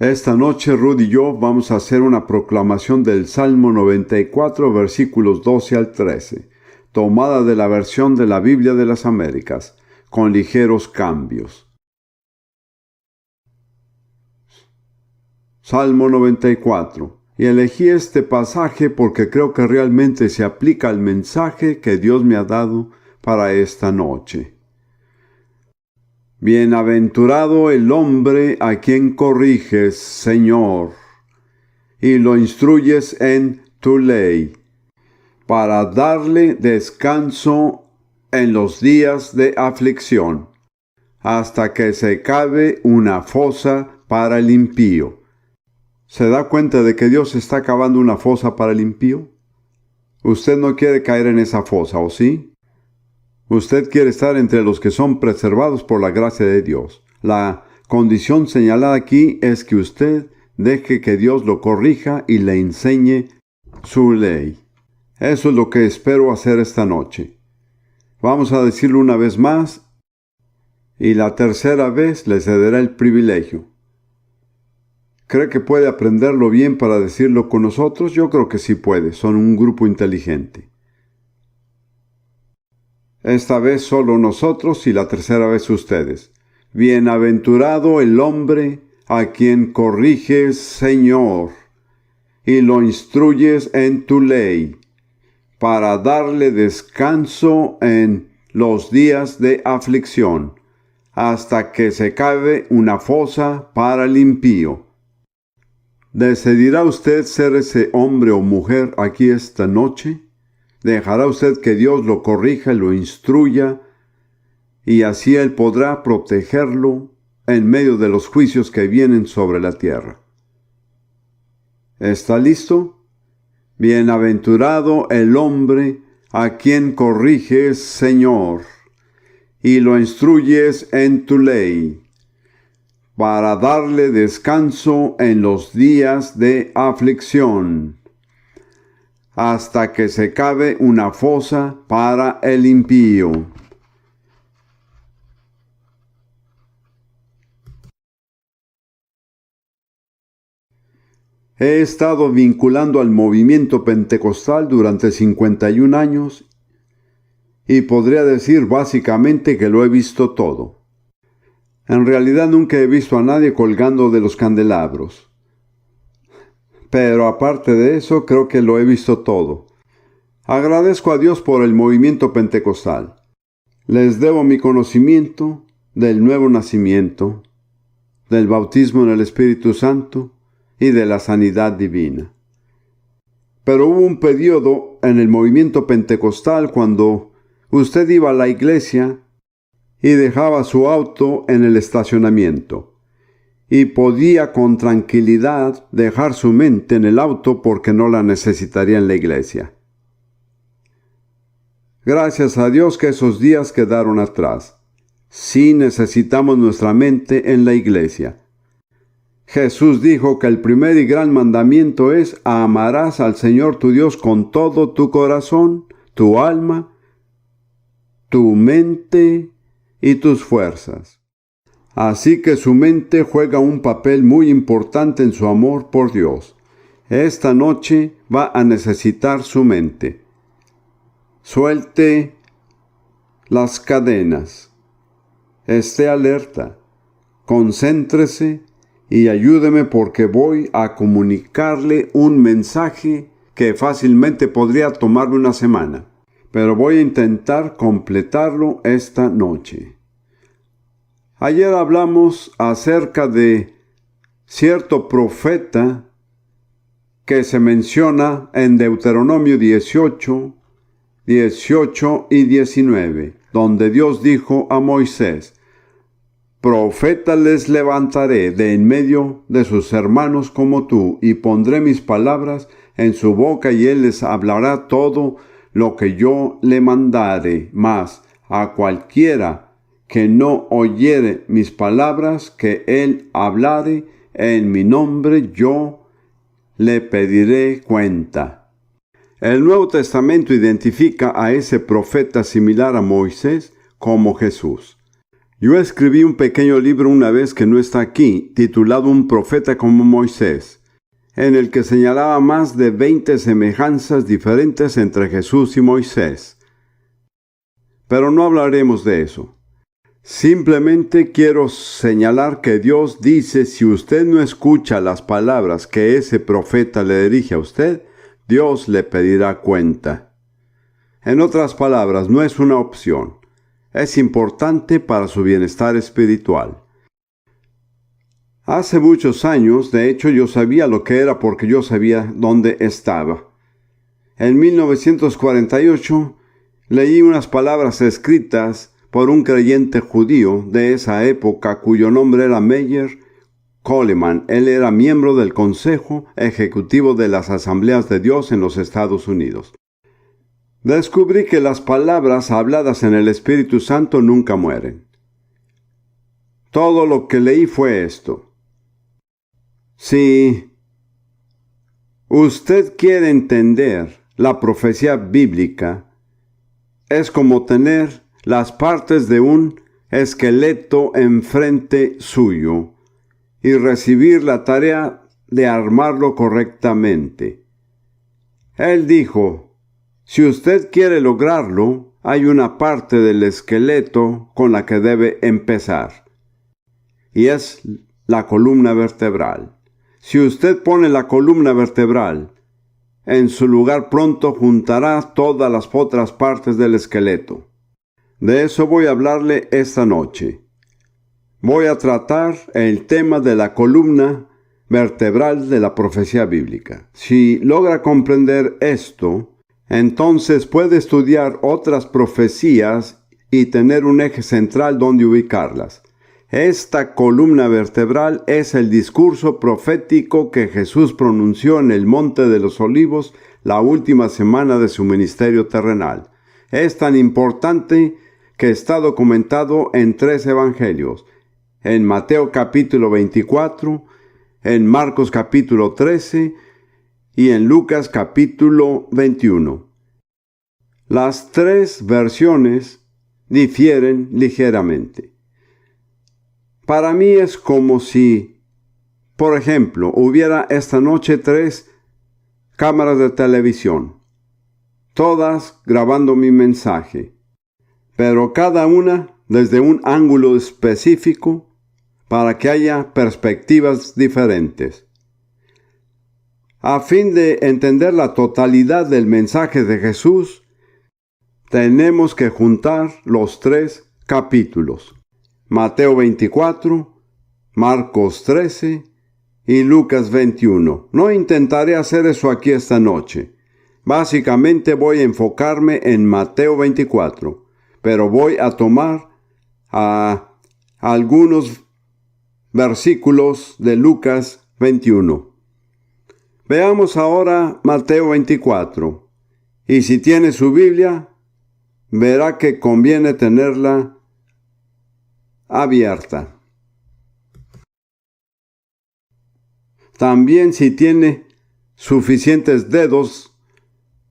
Esta noche Ruth y yo vamos a hacer una proclamación del Salmo 94, versículos 12 al 13, tomada de la versión de la Biblia de las Américas, con ligeros cambios. Salmo 94. Y elegí este pasaje porque creo que realmente se aplica al mensaje que Dios me ha dado para esta noche. Bienaventurado el hombre a quien corriges, Señor, y lo instruyes en tu ley, para darle descanso en los días de aflicción, hasta que se cabe una fosa para el impío. ¿Se da cuenta de que Dios está cavando una fosa para el impío? Usted no quiere caer en esa fosa, ¿o sí? Usted quiere estar entre los que son preservados por la gracia de Dios. La condición señalada aquí es que usted deje que Dios lo corrija y le enseñe su ley. Eso es lo que espero hacer esta noche. Vamos a decirlo una vez más, y la tercera vez le cederá el privilegio. ¿Cree que puede aprenderlo bien para decirlo con nosotros? Yo creo que sí puede. Son un grupo inteligente. Esta vez solo nosotros y la tercera vez ustedes. Bienaventurado el hombre a quien corriges, Señor, y lo instruyes en tu ley, para darle descanso en los días de aflicción, hasta que se cabe una fosa para el impío. ¿Decidirá usted ser ese hombre o mujer aquí esta noche? ¿Dejará usted que Dios lo corrija y lo instruya, y así Él podrá protegerlo en medio de los juicios que vienen sobre la tierra? ¿Está listo? Bienaventurado el hombre a quien corriges, Señor, y lo instruyes en tu ley, para darle descanso en los días de aflicción, hasta que se cabe una fosa para el impío. He estado vinculando al movimiento pentecostal durante 51 años y podría decir básicamente que lo he visto todo. En realidad nunca he visto a nadie colgando de los candelabros. Pero aparte de eso, creo que lo he visto todo. Agradezco a Dios por el movimiento pentecostal. Les debo mi conocimiento del nuevo nacimiento, del bautismo en el Espíritu Santo y de la sanidad divina. Pero hubo un periodo en el movimiento pentecostal cuando usted iba a la iglesia y dejaba su auto en el estacionamiento, y podía con tranquilidad dejar su mente en el auto porque no la necesitaría en la iglesia. Gracias a Dios que esos días quedaron atrás. Sí necesitamos nuestra mente en la iglesia. Jesús dijo que el primer y gran mandamiento es: amarás al Señor tu Dios con todo tu corazón, tu alma, tu mente y tus fuerzas. Así que su mente juega un papel muy importante en su amor por Dios. Esta noche va a necesitar su mente. Suelte las cadenas. Esté alerta. Concéntrese y ayúdeme porque voy a comunicarle un mensaje que fácilmente podría tomarme una semana. Pero voy a intentar completarlo esta noche. Ayer hablamos acerca de cierto profeta que se menciona en Deuteronomio 18 y 19, donde Dios dijo a Moisés: profeta les levantaré de en medio de sus hermanos como tú, y pondré mis palabras en su boca, y él les hablará todo lo que yo le mandare. Mas a cualquiera que no oyere mis palabras, que él hablare en mi nombre, yo le pediré cuenta. El Nuevo Testamento identifica a ese profeta similar a Moisés como Jesús. Yo escribí un pequeño libro una vez que no está aquí, titulado Un profeta como Moisés, en el que señalaba más de 20 semejanzas diferentes entre Jesús y Moisés. Pero no hablaremos de eso. Simplemente quiero señalar que Dios dice, si usted no escucha las palabras que ese profeta le dirige a usted, Dios le pedirá cuenta. En otras palabras, no es una opción. Es importante para su bienestar espiritual. Hace muchos años, de hecho, yo sabía lo que era porque yo sabía dónde estaba. En 1948, leí unas palabras escritas por un creyente judío de esa época cuyo nombre era Meyer Coleman. Él era miembro del Consejo Ejecutivo de las Asambleas de Dios en los Estados Unidos. Descubrí que las palabras habladas en el Espíritu Santo nunca mueren. Todo lo que leí fue esto. Si usted quiere entender la profecía bíblica, es como tener las partes de un esqueleto enfrente suyo y recibir la tarea de armarlo correctamente. Él dijo, si usted quiere lograrlo, hay una parte del esqueleto con la que debe empezar, y es la columna vertebral. Si usted pone la columna vertebral en su lugar, pronto juntará todas las otras partes del esqueleto. De eso voy a hablarle esta noche. Voy a tratar el tema de la columna vertebral de la profecía bíblica. Si logra comprender esto, entonces puede estudiar otras profecías y tener un eje central donde ubicarlas. Esta columna vertebral es el discurso profético que Jesús pronunció en el Monte de los Olivos la última semana de su ministerio terrenal. Es tan importante que está documentado en 3 evangelios, en Mateo capítulo 24, en Marcos capítulo 13 y en Lucas capítulo 21. Las 3 versiones difieren ligeramente. Para mí es como si, por ejemplo, hubiera esta noche 3 cámaras de televisión, todas grabando mi mensaje, pero cada una desde un ángulo específico para que haya perspectivas diferentes. A fin de entender la totalidad del mensaje de Jesús, tenemos que juntar los 3 capítulos. Mateo 24, Marcos 13 y Lucas 21. No intentaré hacer eso aquí esta noche. Básicamente voy a enfocarme en Mateo 24, pero voy a tomar algunos versículos de Lucas 21. Veamos ahora Mateo 24. Y si tiene su Biblia, verá que conviene tenerla abierta. También si tiene suficientes dedos,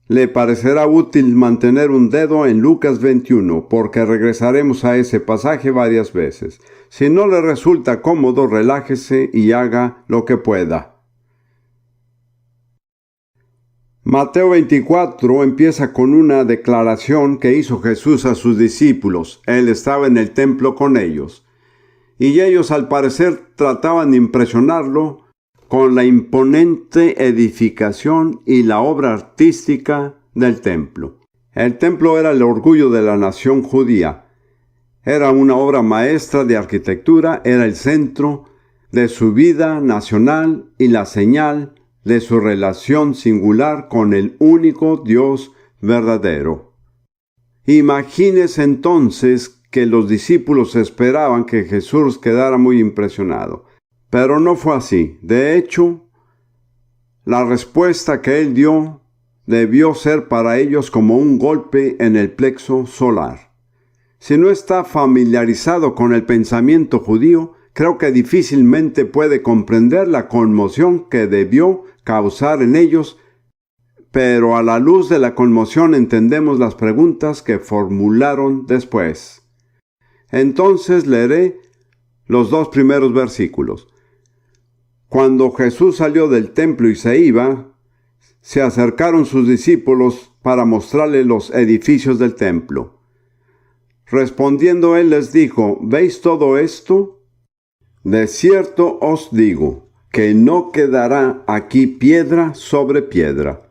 le parecerá útil mantener un dedo en Lucas 21, porque regresaremos a ese pasaje varias veces. Si no le resulta cómodo, relájese y haga lo que pueda. Mateo 24 empieza con una declaración que hizo Jesús a sus discípulos. Él estaba en el templo con ellos, y ellos al parecer trataban de impresionarlo con la imponente edificación y la obra artística del templo. El templo era el orgullo de la nación judía. Era una obra maestra de arquitectura, era el centro de su vida nacional y la señal de su relación singular con el único Dios verdadero. Imagínese entonces que los discípulos esperaban que Jesús quedara muy impresionado. Pero no fue así. De hecho, la respuesta que él dio debió ser para ellos como un golpe en el plexo solar. Si no está familiarizado con el pensamiento judío, creo que difícilmente puede comprender la conmoción que debió causar en ellos, pero a la luz de la conmoción entendemos las preguntas que formularon después. Entonces leeré los 2 primeros versículos. Cuando Jesús salió del templo y se iba, se acercaron sus discípulos para mostrarle los edificios del templo. Respondiendo él les dijo: ¿Veis todo esto? De cierto os digo que no quedará aquí piedra sobre piedra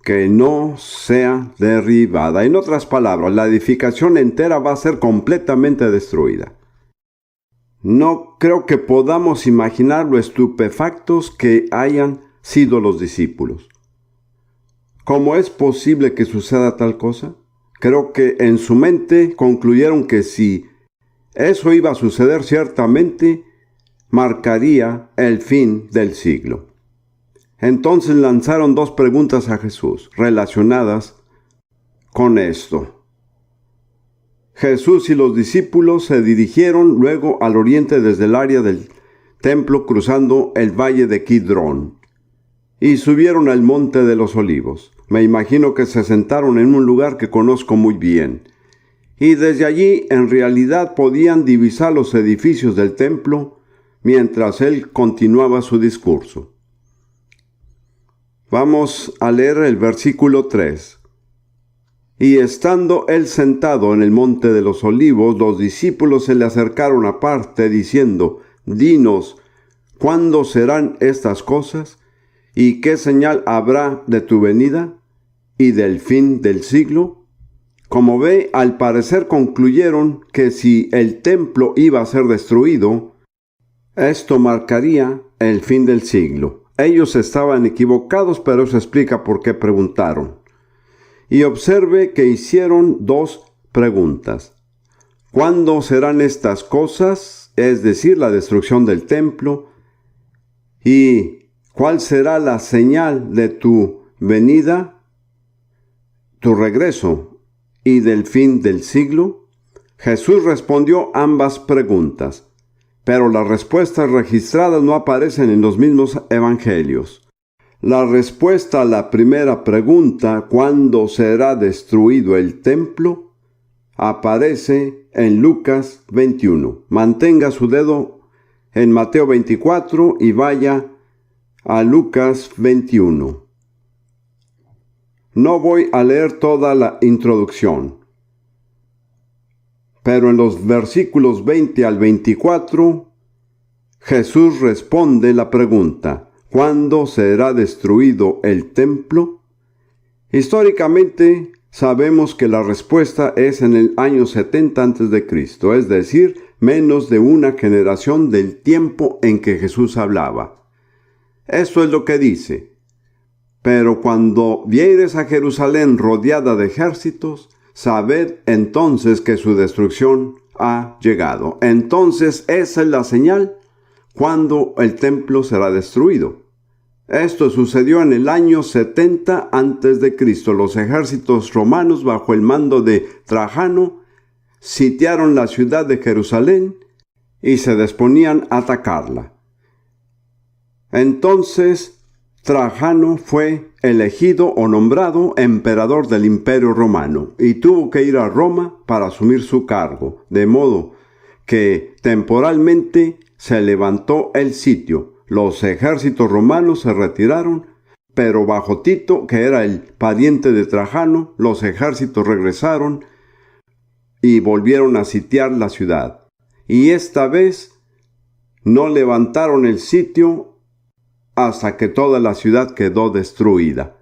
que no sea derribada. En otras palabras, la edificación entera va a ser completamente destruida. No creo que podamos imaginar lo estupefactos que hayan sido los discípulos. ¿Cómo es posible que suceda tal cosa? Creo que en su mente concluyeron que si eso iba a suceder, ciertamente marcaría el fin del siglo. Entonces lanzaron 2 preguntas a Jesús relacionadas con esto. Jesús y los discípulos se dirigieron luego al oriente desde el área del templo, cruzando el valle de Kidrón, y subieron al monte de los Olivos. Me imagino que se sentaron en un lugar que conozco muy bien, y desde allí en realidad podían divisar los edificios del templo mientras él continuaba su discurso. Vamos a leer el versículo 3. Y estando él sentado en el monte de los Olivos, los discípulos se le acercaron aparte, diciendo: Dinos, ¿cuándo serán estas cosas? ¿Y qué señal habrá de tu venida y del fin del siglo? Como ve, al parecer concluyeron que si el templo iba a ser destruido, esto marcaría el fin del siglo. Ellos estaban equivocados, pero eso explica por qué preguntaron. Y observe que hicieron 2 preguntas. ¿Cuándo serán estas cosas? Es decir, la destrucción del templo. ¿Y cuál será la señal de tu venida, tu regreso y del fin del siglo? Jesús respondió ambas preguntas, pero las respuestas registradas no aparecen en los mismos evangelios. La respuesta a la primera pregunta, ¿cuándo será destruido el templo?, aparece en Lucas 21. Mantenga su dedo en Mateo 24 y vaya a Lucas 21. No voy a leer toda la introducción, pero en los versículos 20 al 24, Jesús responde la pregunta: ¿cuándo será destruido el templo? Históricamente, sabemos que la respuesta es en el año 70 a.C., es decir, menos de una generación del tiempo en que Jesús hablaba. Esto es lo que dice: pero cuando viereis a Jerusalén rodeada de ejércitos, sabed entonces que su destrucción ha llegado. Entonces esa es la señal cuando el templo será destruido. Esto sucedió en el año 70 a.C. Los ejércitos romanos bajo el mando de Trajano sitiaron la ciudad de Jerusalén y se disponían a atacarla. Entonces Trajano fue elegido o nombrado emperador del Imperio Romano y tuvo que ir a Roma para asumir su cargo, de modo que temporalmente se levantó el sitio. Los ejércitos romanos se retiraron, pero bajo Tito, que era el pariente de Trajano, los ejércitos regresaron y volvieron a sitiar la ciudad. Y esta vez no levantaron el sitio hasta que toda la ciudad quedó destruida.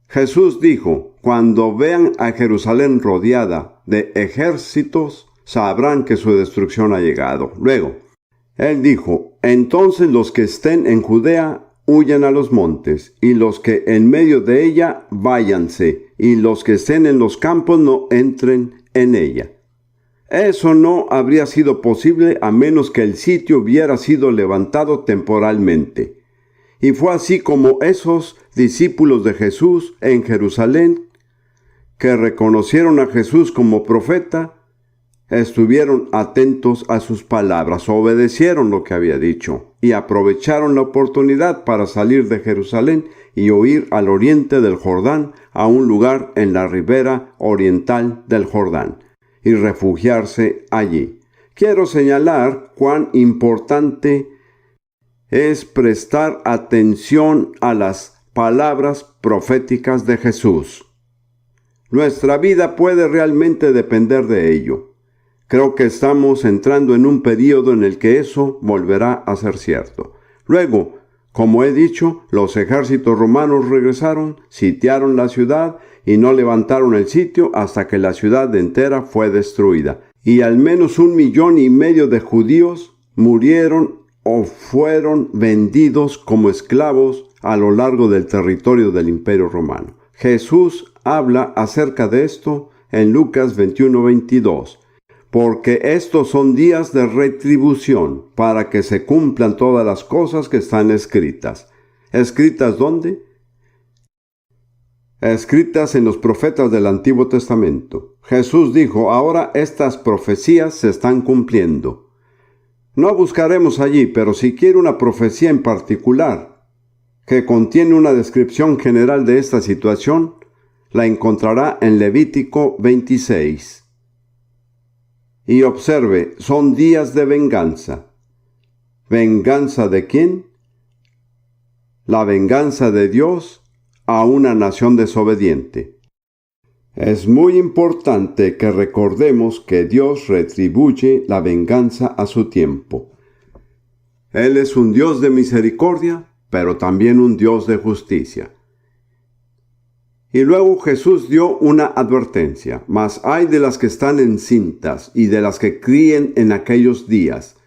Jesús dijo: cuando vean a Jerusalén rodeada de ejércitos, sabrán que su destrucción ha llegado. Luego, él dijo: entonces los que estén en Judea huyan a los montes, y los que en medio de ella váyanse, y los que estén en los campos no entren en ella. Eso no habría sido posible a menos que el sitio hubiera sido levantado temporalmente. Y fue así como esos discípulos de Jesús en Jerusalén, que reconocieron a Jesús como profeta, estuvieron atentos a sus palabras, obedecieron lo que había dicho y aprovecharon la oportunidad para salir de Jerusalén y huir al oriente del Jordán, a un lugar en la ribera oriental del Jordán. y refugiarse allí. Quiero señalar cuán importante es prestar atención a las palabras proféticas de Jesús. Nuestra vida puede realmente depender de ello. Creo que estamos entrando en un período en el que eso volverá a ser cierto. Luego, como he dicho, los ejércitos romanos regresaron, sitiaron la ciudad y no levantaron el sitio hasta que la ciudad entera fue destruida. Y al menos 1,5 millones de judíos murieron o fueron vendidos como esclavos a lo largo del territorio del Imperio Romano. Jesús habla acerca de esto en Lucas 21:22. Porque estos son días de retribución, para que se cumplan todas las cosas que están escritas. ¿Escritas dónde? Escritas en los profetas del Antiguo Testamento. Jesús dijo, ahora estas profecías se están cumpliendo. No buscaremos allí, pero si quiere una profecía en particular, que contiene una descripción general de esta situación, la encontrará en Levítico 26. Y observe, son días de venganza. ¿Venganza de quién? La venganza de Dios a una nación desobediente. Es muy importante que recordemos que Dios retribuye la venganza a su tiempo. Él es un Dios de misericordia, pero también un Dios de justicia. Y luego Jesús dio una advertencia, mas ay de las que están encintas y de las que críen en aquellos días,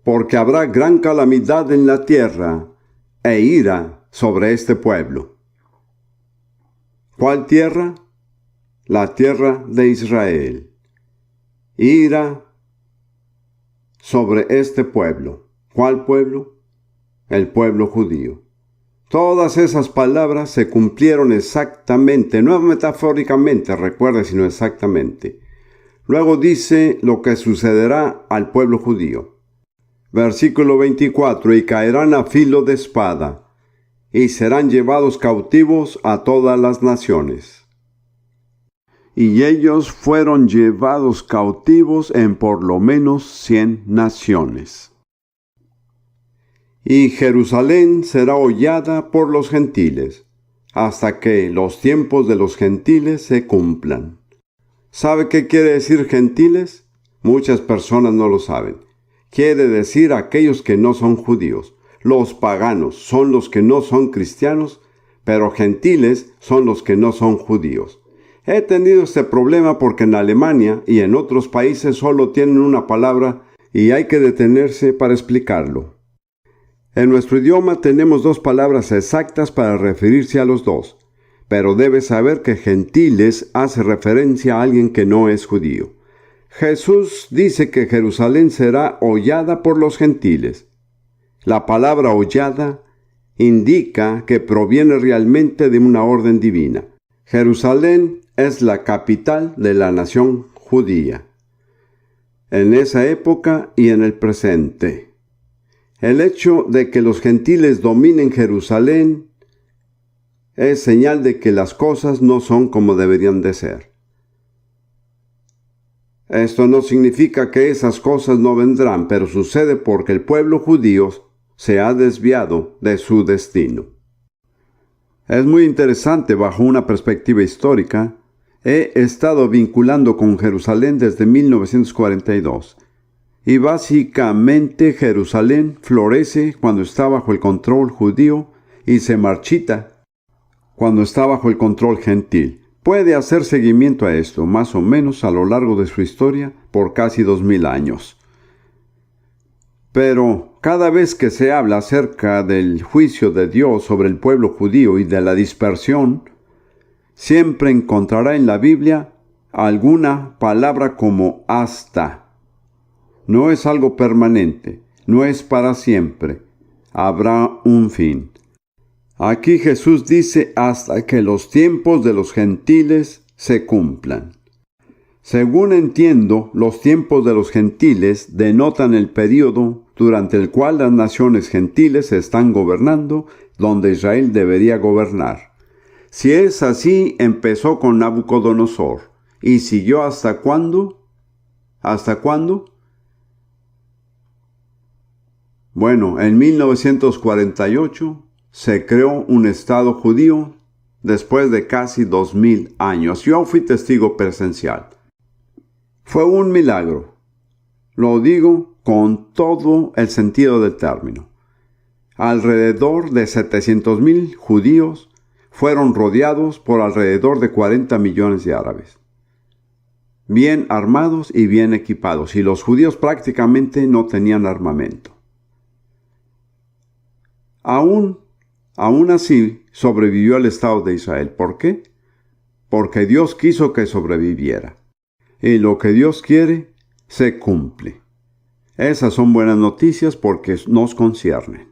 porque habrá gran calamidad en la tierra e ira sobre este pueblo. ¿Cuál tierra? La tierra de Israel. Ira sobre este pueblo. ¿Cuál pueblo? El pueblo judío. Todas esas palabras se cumplieron exactamente, no metafóricamente, recuerde, sino exactamente. Luego dice lo que sucederá al pueblo judío. Versículo 24, y caerán a filo de espada, y serán llevados cautivos a todas las naciones. Y ellos fueron llevados cautivos en por lo menos 100 naciones. Y Jerusalén será hollada por los gentiles, hasta que los tiempos de los gentiles se cumplan. ¿Sabe qué quiere decir gentiles? Muchas personas no lo saben. Quiere decir aquellos que no son judíos. Los paganos son los que no son cristianos, pero gentiles son los que no son judíos. He tenido este problema porque en Alemania y en otros países solo tienen una palabra y hay que detenerse para explicarlo. En nuestro idioma tenemos 2 palabras exactas para referirse a los dos, pero debes saber que gentiles hace referencia a alguien que no es judío. Jesús dice que Jerusalén será hollada por los gentiles. La palabra hollada indica que proviene realmente de una orden divina. Jerusalén es la capital de la nación judía, en esa época y en el presente. El hecho de que los gentiles dominen Jerusalén es señal de que las cosas no son como deberían de ser. Esto no significa que esas cosas no vendrán, pero sucede porque el pueblo judío se ha desviado de su destino. Es muy interesante bajo una perspectiva histórica. He estado vinculando con Jerusalén desde 1942. Y básicamente Jerusalén florece cuando está bajo el control judío y se marchita cuando está bajo el control gentil. Puede hacer seguimiento a esto, más o menos a lo largo de su historia, por casi 2000 años. Pero cada vez que se habla acerca del juicio de Dios sobre el pueblo judío y de la dispersión, siempre encontrará en la Biblia alguna palabra como hasta. No es algo permanente, no es para siempre. Habrá un fin. Aquí Jesús dice hasta que los tiempos de los gentiles se cumplan. Según entiendo, los tiempos de los gentiles denotan el período durante el cual las naciones gentiles están gobernando donde Israel debería gobernar. Si es así, empezó con Nabucodonosor. ¿Y siguió hasta cuándo? ¿Hasta cuándo? Bueno, en 1948 se creó un Estado judío después de casi 2000 años. Yo fui testigo presencial. Fue un milagro. Lo digo con todo el sentido del término. Alrededor de 700,000 judíos fueron rodeados por alrededor de 40 millones de árabes, bien armados y bien equipados, y los judíos prácticamente no tenían armamento. Aún así sobrevivió el Estado de Israel. ¿Por qué? Porque Dios quiso que sobreviviera. Y lo que Dios quiere, se cumple. Esas son buenas noticias porque nos conciernen.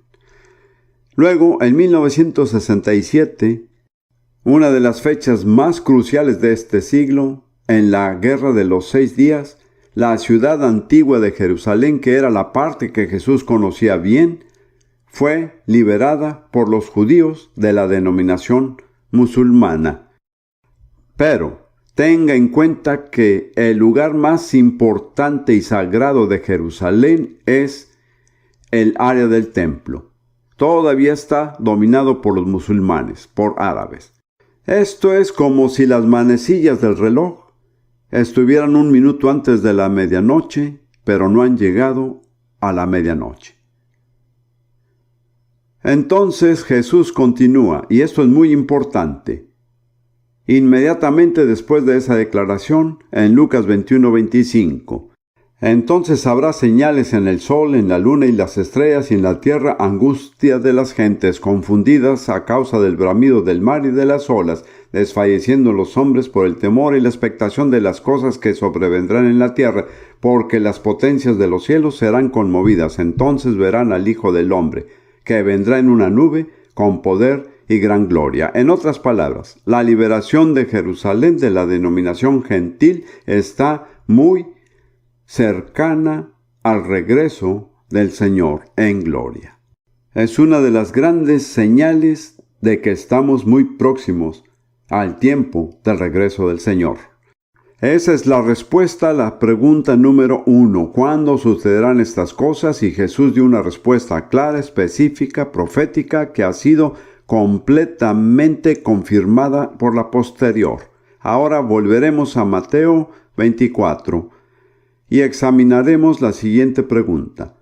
Luego, en 1967, una de las fechas más cruciales de este siglo, en la Guerra de los 6 días, la ciudad antigua de Jerusalén, que era la parte que Jesús conocía bien, fue liberada por los judíos de la denominación musulmana. Pero tenga en cuenta que el lugar más importante y sagrado de Jerusalén es el área del templo. Todavía está dominado por los musulmanes, por árabes. Esto es como si las manecillas del reloj estuvieran 1 minuto antes de la medianoche, pero no han llegado a la medianoche. Entonces Jesús continúa, y esto es muy importante. Inmediatamente después de esa declaración, en Lucas 21:25, entonces habrá señales en el sol, en la luna y las estrellas, y en la tierra angustia de las gentes, confundidas a causa del bramido del mar y de las olas, desfalleciendo los hombres por el temor y la expectación de las cosas que sobrevendrán en la tierra, porque las potencias de los cielos serán conmovidas. Entonces verán al Hijo del Hombre, que vendrá en una nube con poder y gran gloria. En otras palabras, la liberación de Jerusalén de la denominación gentil está muy cercana al regreso del Señor en gloria. Es una de las grandes señales de que estamos muy próximos al tiempo del regreso del Señor. Esa es la respuesta a la pregunta número 1. ¿Cuándo sucederán estas cosas? Y Jesús dio una respuesta clara, específica, profética, que ha sido completamente confirmada por la posterior. Ahora volveremos a Mateo 24 y examinaremos la siguiente pregunta.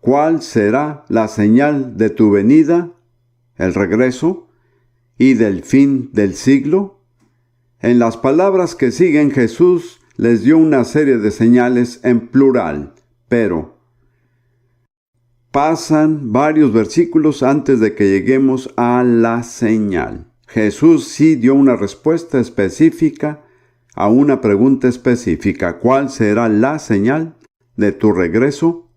¿Cuál será la señal de tu venida, el regreso, y del fin del siglo? En las palabras que siguen, Jesús les dio una serie de señales en plural, pero pasan varios versículos antes de que lleguemos a la señal. Jesús sí dio una respuesta específica a una pregunta específica. ¿Cuál será la señal de tu regreso?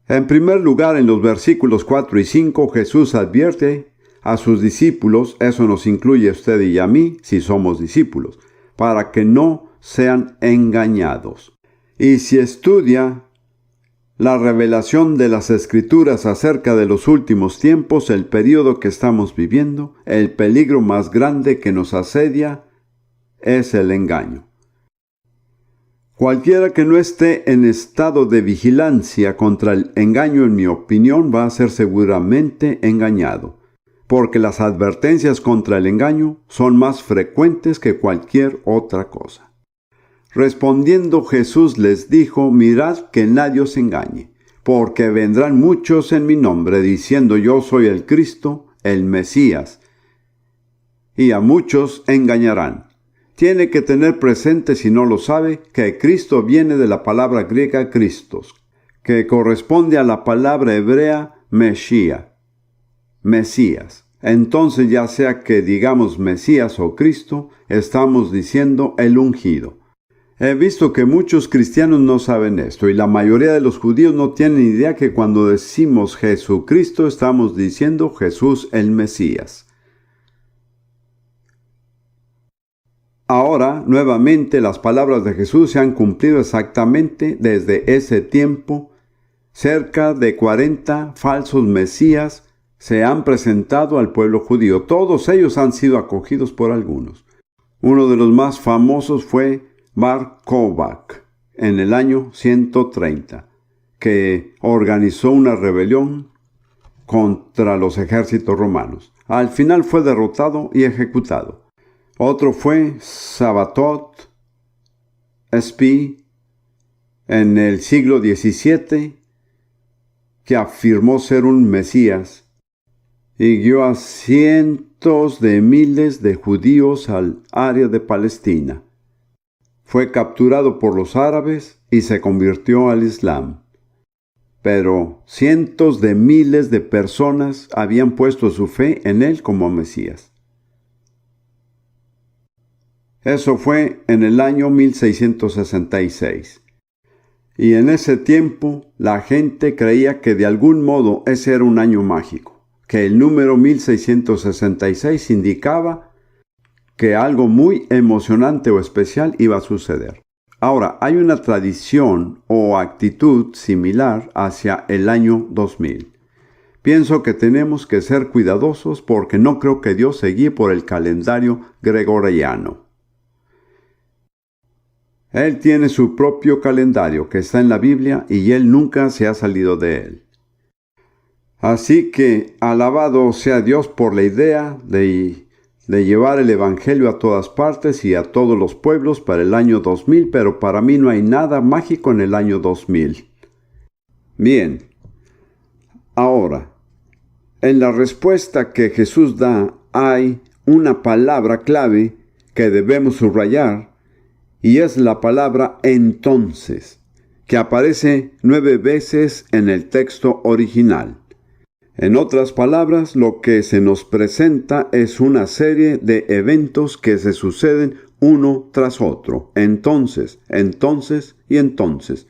En primer lugar, en los versículos 4 y 5, Jesús advierte a sus discípulos, eso nos incluye a usted y a mí, si somos discípulos, para que no sean engañados. Y si estudia la revelación de las Escrituras acerca de los últimos tiempos, el período que estamos viviendo, el peligro más grande que nos asedia es el engaño. Cualquiera que no esté en estado de vigilancia contra el engaño, en mi opinión, va a ser seguramente engañado, porque las advertencias contra el engaño son más frecuentes que cualquier otra cosa. Respondiendo Jesús les dijo, mirad que nadie os engañe, porque vendrán muchos en mi nombre, diciendo yo soy el Cristo, el Mesías, y a muchos engañarán. Tiene que tener presente, si no lo sabe, que Cristo viene de la palabra griega Christos, que corresponde a la palabra hebrea Mesías. Entonces, ya sea que digamos Mesías o Cristo, estamos diciendo el ungido. He visto que muchos cristianos no saben esto, y la mayoría de los judíos no tienen idea que cuando decimos Jesucristo estamos diciendo Jesús el Mesías. Ahora, nuevamente, las palabras de Jesús se han cumplido exactamente desde ese tiempo. Cerca de 40 falsos mesías se han presentado al pueblo judío. Todos ellos han sido acogidos por algunos. Uno de los más famosos fue Bar Kokhba en el año 130, que organizó una rebelión contra los ejércitos romanos. Al final fue derrotado y ejecutado. Otro fue Sabatot Spí en el siglo XVII, que afirmó ser un Mesías y guió a cientos de miles de judíos al área de Palestina. Fue capturado por los árabes y se convirtió al Islam. Pero cientos de miles de personas habían puesto su fe en él como Mesías. Eso fue en el año 1666. Y en ese tiempo la gente creía que de algún modo ese era un año mágico, que el número 1666 indicaba que algo muy emocionante o especial iba a suceder. Ahora, hay una tradición o actitud similar hacia el año 2000. Pienso que tenemos que ser cuidadosos porque no creo que Dios se guíe por el calendario gregoriano. Él tiene su propio calendario que está en la Biblia y Él nunca se ha salido de él. Así que alabado sea Dios por la idea de llevar el Evangelio a todas partes y a todos los pueblos para el año 2000, pero para mí no hay nada mágico en el año 2000. Bien, ahora, en la respuesta que Jesús da hay una palabra clave que debemos subrayar, y es la palabra entonces, que aparece 9 veces en el texto original. En otras palabras, lo que se nos presenta es una serie de eventos que se suceden uno tras otro. Entonces, entonces y entonces.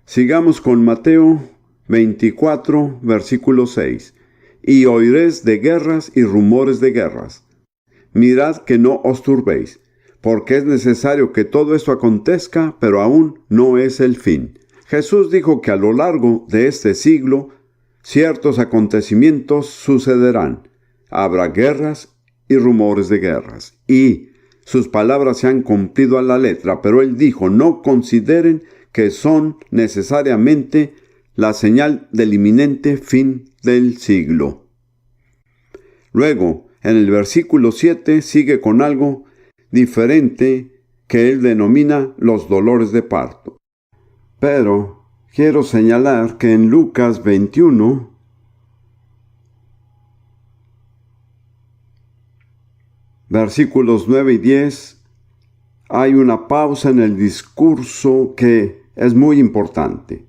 Sigamos con Mateo 24, versículo 6. Y oiréis de guerras y rumores de guerras. Mirad que no os turbéis, porque es necesario que todo esto acontezca, pero aún no es el fin. Jesús dijo que a lo largo de este siglo, ciertos acontecimientos sucederán. Habrá guerras y rumores de guerras. Y sus palabras se han cumplido a la letra, pero Él dijo, no consideren que son necesariamente la señal del inminente fin del siglo. Luego, en el versículo 7 sigue con algo diferente que Él denomina los dolores de parto. Pero quiero señalar que en Lucas 21, versículos 9 y 10, hay una pausa en el discurso que es muy importante.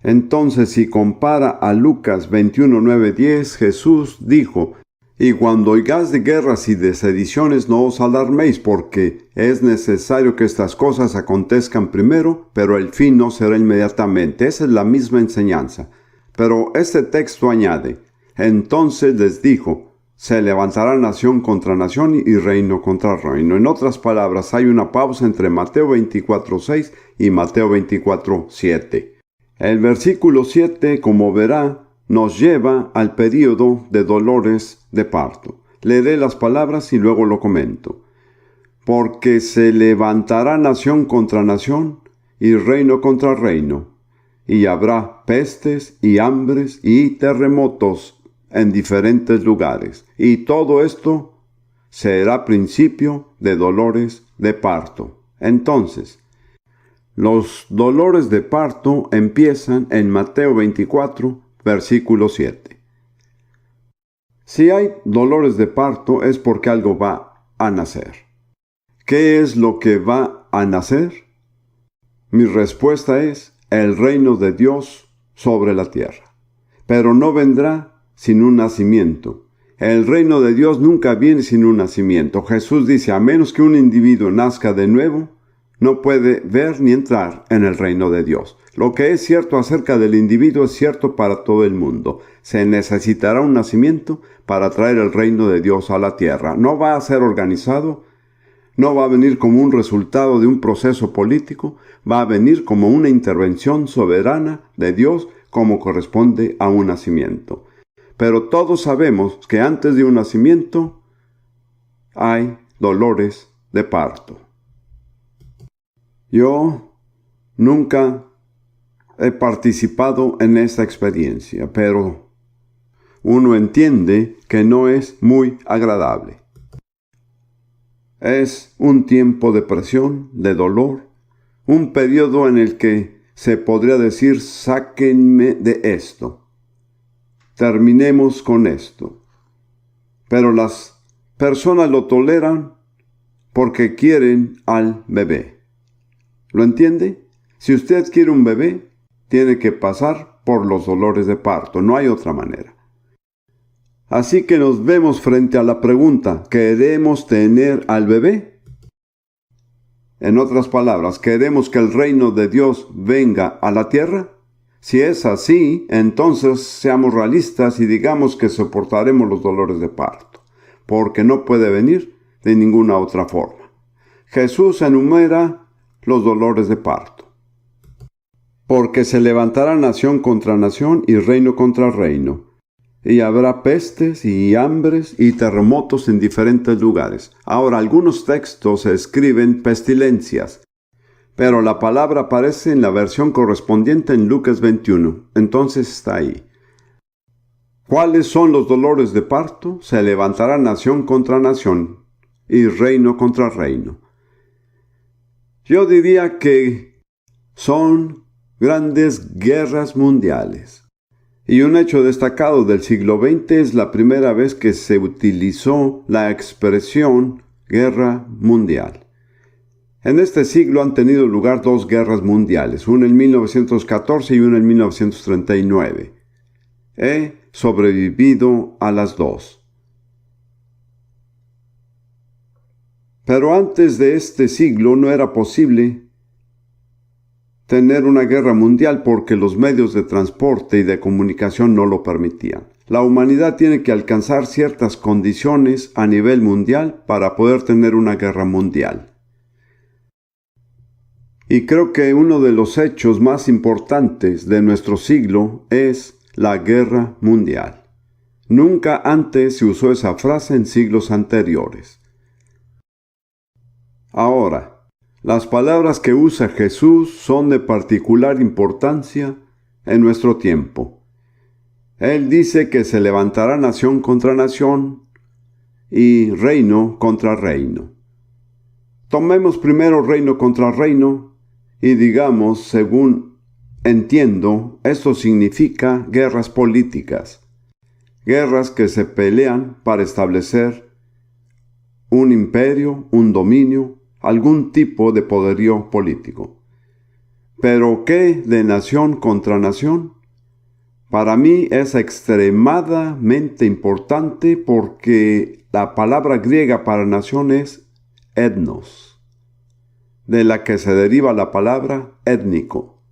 Entonces, si compara a Lucas 21, 9, 10, Jesús dijo, y cuando oigáis de guerras y de sediciones, no os alarméis, porque es necesario que estas cosas acontezcan primero, pero el fin no será inmediatamente. Esa es la misma enseñanza. Pero este texto añade, entonces les dijo, se levantará nación contra nación y reino contra reino. En otras palabras, hay una pausa entre Mateo 24:6 y Mateo 24:7. El versículo 7, como verá, nos lleva al período de dolores de parto. Leeré las palabras y luego lo comento. Porque se levantará nación contra nación y reino contra reino, y habrá pestes y hambres y terremotos en diferentes lugares. Y todo esto será principio de dolores de parto. Entonces, los dolores de parto empiezan en Mateo 24, versículo 7. Si hay dolores de parto es porque algo va a nacer. ¿Qué es lo que va a nacer? Mi respuesta es el reino de Dios sobre la tierra. Pero no vendrá sin un nacimiento. El reino de Dios nunca viene sin un nacimiento. Jesús dice, a menos que un individuo nazca de nuevo, no puede ver ni entrar en el reino de Dios. Lo que es cierto acerca del individuo es cierto para todo el mundo. Se necesitará un nacimiento para traer el reino de Dios a la tierra. No va a ser organizado, no va a venir como un resultado de un proceso político, va a venir como una intervención soberana de Dios como corresponde a un nacimiento. Pero todos sabemos que antes de un nacimiento hay dolores de parto. Yo nunca he participado en esta experiencia, pero uno entiende que no es muy agradable. Es un tiempo de presión, de dolor, un periodo en el que se podría decir: sáquenme de esto, terminemos con esto. Pero las personas lo toleran porque quieren al bebé. ¿Lo entiende? Si usted quiere un bebé, tiene que pasar por los dolores de parto, no hay otra manera. Así que nos vemos frente a la pregunta: ¿queremos tener al bebé? En otras palabras, ¿queremos que el reino de Dios venga a la tierra? Si es así, entonces seamos realistas y digamos que soportaremos los dolores de parto, porque no puede venir de ninguna otra forma. Jesús enumera los dolores de parto. Porque se levantará nación contra nación y reino contra reino, y habrá pestes y hambres y terremotos en diferentes lugares. Ahora, algunos textos escriben pestilencias, pero la palabra aparece en la versión correspondiente en Lucas 21. Entonces está ahí. ¿Cuáles son los dolores de parto? Se levantará nación contra nación y reino contra reino. Yo diría que son grandes guerras mundiales. Y un hecho destacado del siglo XX es la primera vez que se utilizó la expresión guerra mundial. En este siglo han tenido lugar 2 guerras mundiales, una en 1914 y una en 1939. He sobrevivido a las 2. Pero antes de este siglo no era posible tener una guerra mundial porque los medios de transporte y de comunicación no lo permitían. La humanidad tiene que alcanzar ciertas condiciones a nivel mundial para poder tener una guerra mundial. Y creo que uno de los hechos más importantes de nuestro siglo es la guerra mundial. Nunca antes se usó esa frase en siglos anteriores. Ahora, las palabras que usa Jesús son de particular importancia en nuestro tiempo. Él dice que se levantará nación contra nación y reino contra reino. Tomemos primero reino contra reino y digamos, según entiendo, esto significa guerras políticas. Guerras que se pelean para establecer un imperio, un dominio, algún tipo de poderío político. ¿Pero qué de nación contra nación? Para mí es extremadamente importante porque la palabra griega para nación es etnos, de la que se deriva la palabra étnico.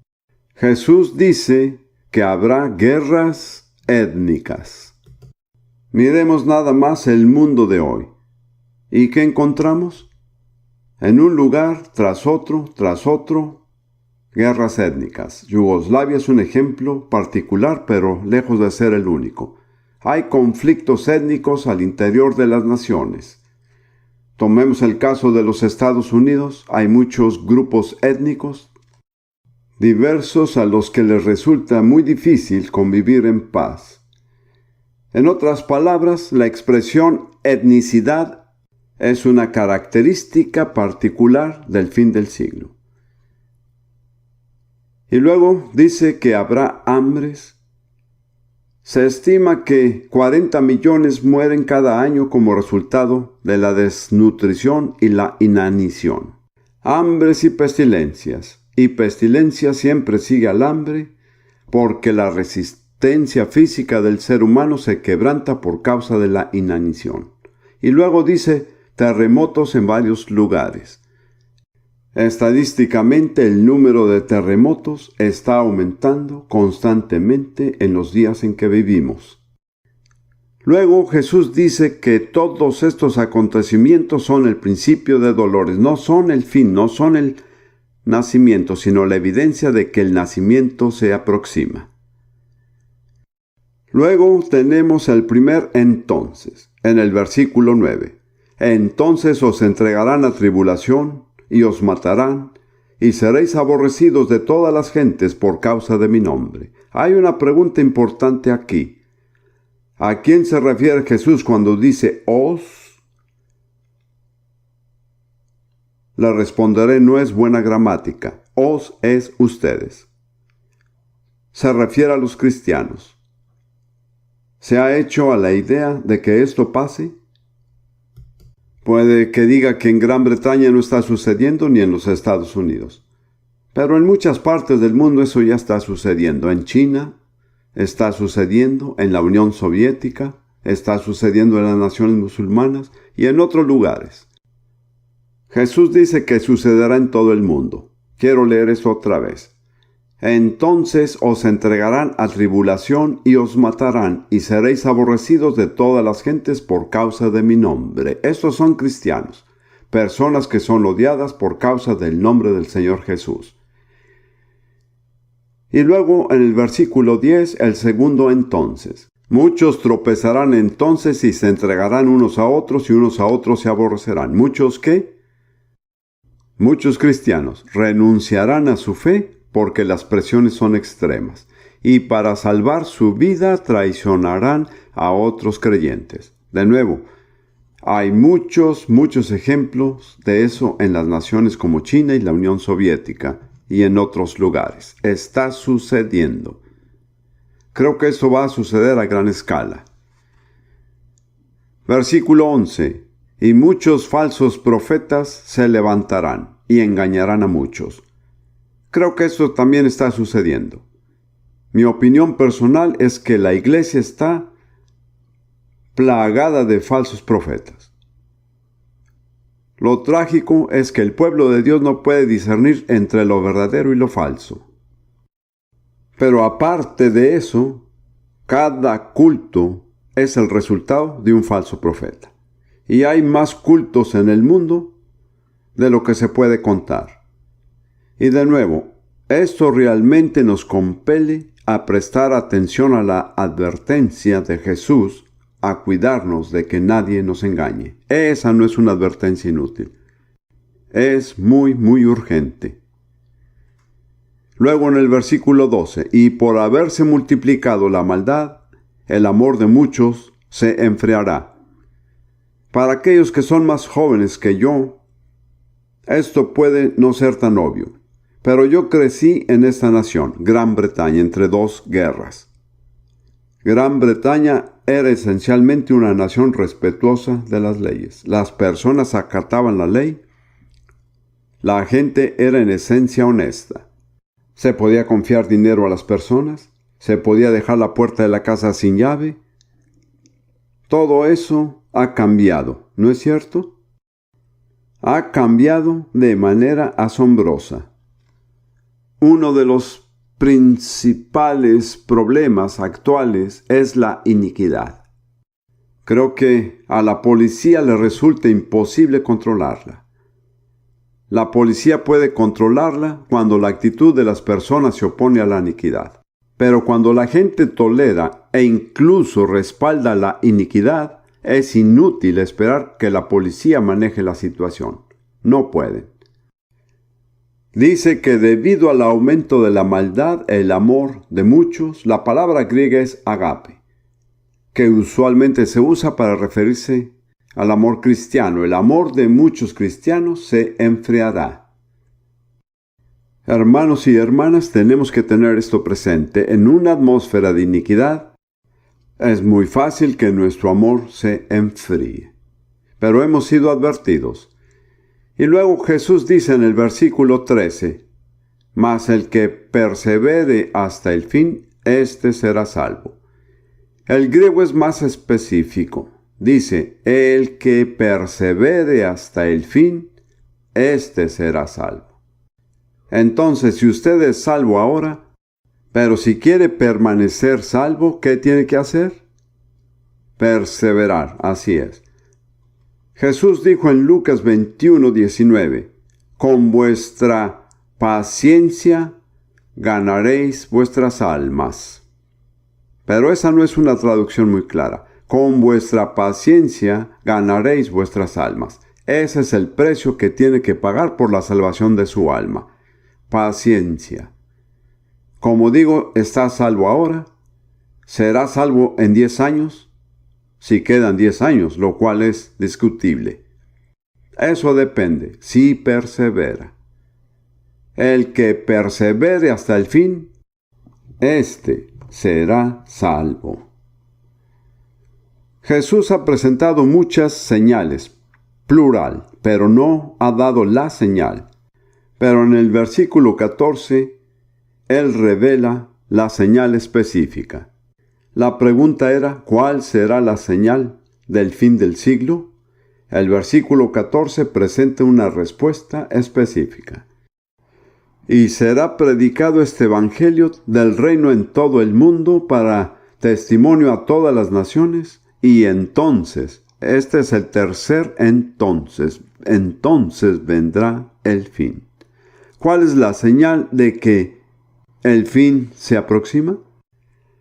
Jesús dice que habrá guerras étnicas. Miremos nada más el mundo de hoy. ¿Y qué encontramos? En un lugar tras otro, guerras étnicas. Yugoslavia es un ejemplo particular, pero lejos de ser el único. Hay conflictos étnicos al interior de las naciones. Tomemos el caso de los Estados Unidos. Hay muchos grupos étnicos diversos a los que les resulta muy difícil convivir en paz. En otras palabras, la expresión etnicidad es una característica particular del fin del siglo. Y luego dice que habrá hambres. Se estima que 40 millones mueren cada año como resultado de la desnutrición y la inanición. Hambres y pestilencias. Y pestilencia siempre sigue al hambre porque la resistencia física del ser humano se quebranta por causa de la inanición. Y luego dice terremotos en varios lugares. Estadísticamente el número de terremotos está aumentando constantemente en los días en que vivimos. Luego Jesús dice que todos estos acontecimientos son el principio de dolores, no son el fin, no son el nacimiento, sino la evidencia de que el nacimiento se aproxima. Luego tenemos el primer entonces, en el versículo 9. Entonces os entregarán a tribulación, y os matarán, y seréis aborrecidos de todas las gentes por causa de mi nombre. Hay una pregunta importante aquí. ¿A quién se refiere Jesús cuando dice os? Le responderé, no es buena gramática. Os es ustedes. Se refiere a los cristianos. ¿Se ha hecho a la idea de que esto pase? Puede que diga que en Gran Bretaña no está sucediendo ni en los Estados Unidos. Pero en muchas partes del mundo eso ya está sucediendo. En China está sucediendo, en la Unión Soviética, está sucediendo en las naciones musulmanas y en otros lugares. Jesús dice que sucederá en todo el mundo. Quiero leer esto otra vez. Entonces os entregarán a tribulación y os matarán, y seréis aborrecidos de todas las gentes por causa de mi nombre. Estos son cristianos, personas que son odiadas por causa del nombre del Señor Jesús. Y luego en el versículo 10, el segundo entonces. Muchos tropezarán entonces y se entregarán unos a otros y unos a otros se aborrecerán. ¿Muchos qué? Muchos cristianos renunciarán a su fe porque las presiones son extremas, y para salvar su vida traicionarán a otros creyentes. De nuevo, hay muchos ejemplos de eso en las naciones como China y la Unión Soviética y en otros lugares. Está sucediendo. Creo que esto va a suceder a gran escala. Versículo 11. Y muchos falsos profetas se levantarán y engañarán a muchos. Creo que esto también está sucediendo. Mi opinión personal es que la iglesia está plagada de falsos profetas. Lo trágico es que el pueblo de Dios no puede discernir entre lo verdadero y lo falso. Pero aparte de eso, cada culto es el resultado de un falso profeta. Y hay más cultos en el mundo de lo que se puede contar. Y de nuevo, esto realmente nos compele a prestar atención a la advertencia de Jesús, a cuidarnos de que nadie nos engañe. Esa no es una advertencia inútil. Es muy urgente. Luego en el versículo 12, y por haberse multiplicado la maldad, el amor de muchos se enfriará. Para aquellos que son más jóvenes que yo, esto puede no ser tan obvio. Pero yo crecí en esta nación, Gran Bretaña, entre dos guerras. Gran Bretaña era esencialmente una nación respetuosa de las leyes. Las personas acataban la ley. La gente era en esencia honesta. Se podía confiar dinero a las personas. Se podía dejar la puerta de la casa sin llave. Todo eso ha cambiado, ¿no es cierto? Ha cambiado de manera asombrosa. Uno de los principales problemas actuales es la iniquidad. Creo que a la policía le resulta imposible controlarla. La policía puede controlarla cuando la actitud de las personas se opone a la iniquidad. Pero cuando la gente tolera e incluso respalda la iniquidad, es inútil esperar que la policía maneje la situación. No pueden. Dice que debido al aumento de la maldad, el amor de muchos, la palabra griega es agape, que usualmente se usa para referirse al amor cristiano. El amor de muchos cristianos se enfriará. Hermanos y hermanas, tenemos que tener esto presente. En una atmósfera de iniquidad, es muy fácil que nuestro amor se enfríe. Pero hemos sido advertidos. Y luego Jesús dice en el versículo 13, mas el que persevere hasta el fin, éste será salvo. El griego es más específico. Dice, el que persevere hasta el fin, éste será salvo. Entonces, si usted es salvo ahora, pero si quiere permanecer salvo, ¿qué tiene que hacer? Perseverar, así es. Jesús dijo en Lucas 21:19, con vuestra paciencia ganaréis vuestras almas. Pero esa no es una traducción muy clara. Con vuestra paciencia ganaréis vuestras almas. Ese es el precio que tiene que pagar por la salvación de su alma. paciencia. Como digo, está salvo ahora. ¿Será salvo en 10 años? Si quedan 10 años, lo cual es discutible. Eso depende, si persevera. El que persevere hasta el fin, éste será salvo. Jesús ha presentado muchas señales, plural, pero no ha dado la señal. Pero en el versículo 14, Él revela la señal específica. La pregunta era, ¿cuál será la señal del fin del siglo? El versículo 14 presenta una respuesta específica. Y será predicado este evangelio del reino en todo el mundo para testimonio a todas las naciones. Y entonces, este es el tercer entonces vendrá el fin. ¿Cuál es la señal de que el fin se aproxima?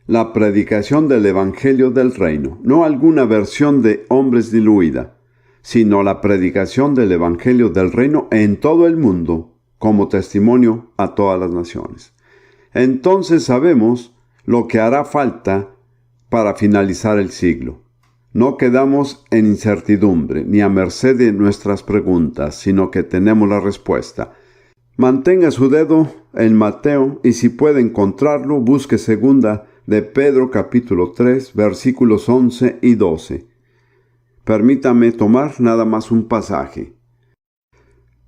La predicación del evangelio del reino, no alguna versión de hombres diluida, sino la predicación del evangelio del reino en todo el mundo, como testimonio a todas las naciones. Entonces sabemos lo que hará falta para finalizar el siglo. No quedamos en incertidumbre ni a merced de nuestras preguntas, sino que tenemos la respuesta. Mantenga su dedo en Mateo y si puede encontrarlo, busque segunda de Pedro capítulo 3, versículos 11 y 12. Permítame tomar nada más un pasaje.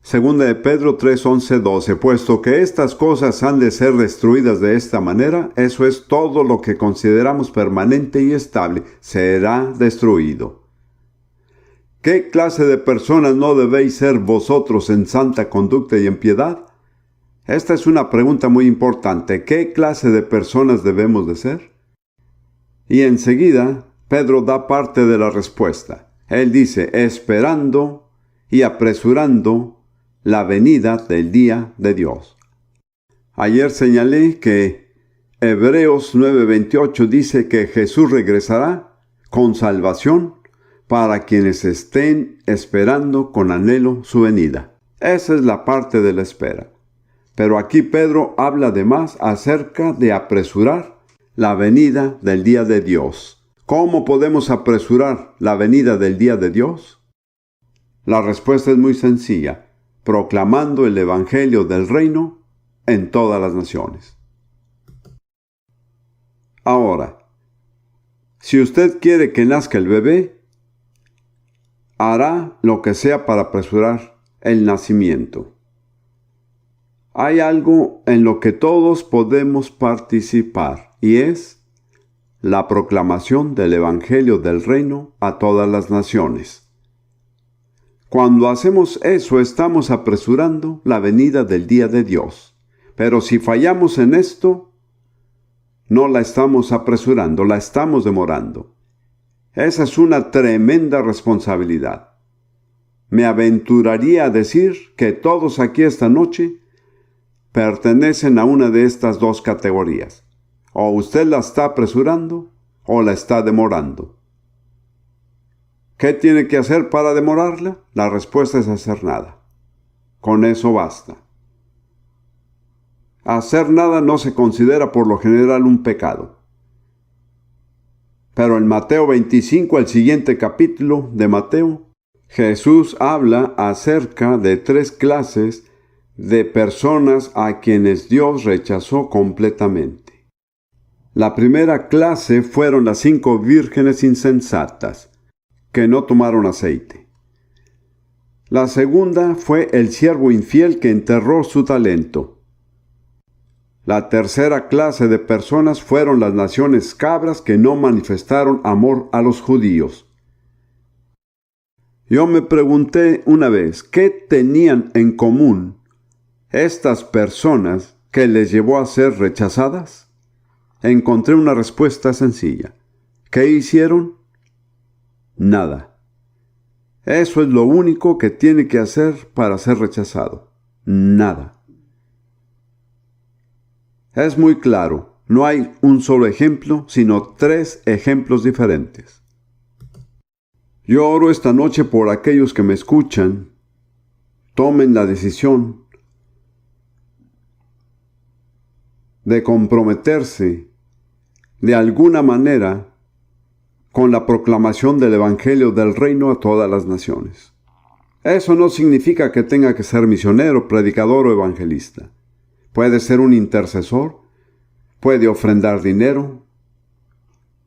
Segunda de Pedro 3, 11, 12. Puesto que estas cosas han de ser destruidas de esta manera, eso es todo lo que consideramos permanente y estable, será destruido. ¿Qué clase de personas no debéis ser vosotros en santa conducta y en piedad? Esta es una pregunta muy importante. ¿Qué clase de personas debemos de ser? Y enseguida, Pedro da parte de la respuesta. Él dice, esperando y apresurando la venida del día de Dios. Ayer señalé que Hebreos 9:28 dice que Jesús regresará con salvación para quienes estén esperando con anhelo su venida. Esa es la parte de la espera. Pero aquí Pedro habla además acerca de apresurar la venida del día de Dios. ¿Cómo podemos apresurar la venida del día de Dios? La respuesta es muy sencilla, proclamando el evangelio del reino en todas las naciones. Ahora, si usted quiere que nazca el bebé, hará lo que sea para apresurar el nacimiento. Hay algo en lo que todos podemos participar, y es la proclamación del evangelio del reino a todas las naciones. Cuando hacemos eso, estamos apresurando la venida del día de Dios. Pero si fallamos en esto, no la estamos apresurando, la estamos demorando. Esa es una tremenda responsabilidad. Me aventuraría a decir que todos aquí esta noche pertenecen a una de estas dos categorías. O usted la está apresurando o la está demorando. ¿Qué tiene que hacer para demorarla? La respuesta es hacer nada. Con eso basta. Hacer nada no se considera por lo general un pecado. Pero en Mateo 25, el siguiente capítulo de Mateo, Jesús habla acerca de 3 clases de personas a quienes Dios rechazó completamente. La primera clase fueron las 5 vírgenes insensatas, que no tomaron aceite. La segunda fue el siervo infiel que enterró su talento. La tercera clase de personas fueron las naciones cabras que no manifestaron amor a los judíos. Yo me pregunté una vez, ¿qué tenían en común estas personas que les llevó a ser rechazadas? Encontré una respuesta sencilla. ¿Qué hicieron? Nada. Eso es lo único que tiene que hacer para ser rechazado. Nada. Es muy claro, no hay un solo ejemplo, sino 3 ejemplos diferentes. Yo oro esta noche por aquellos que me escuchan. Tomen la decisión de comprometerse de alguna manera con la proclamación del Evangelio del Reino a todas las naciones. Eso no significa que tenga que ser misionero, predicador o evangelista. Puede ser un intercesor, puede ofrendar dinero.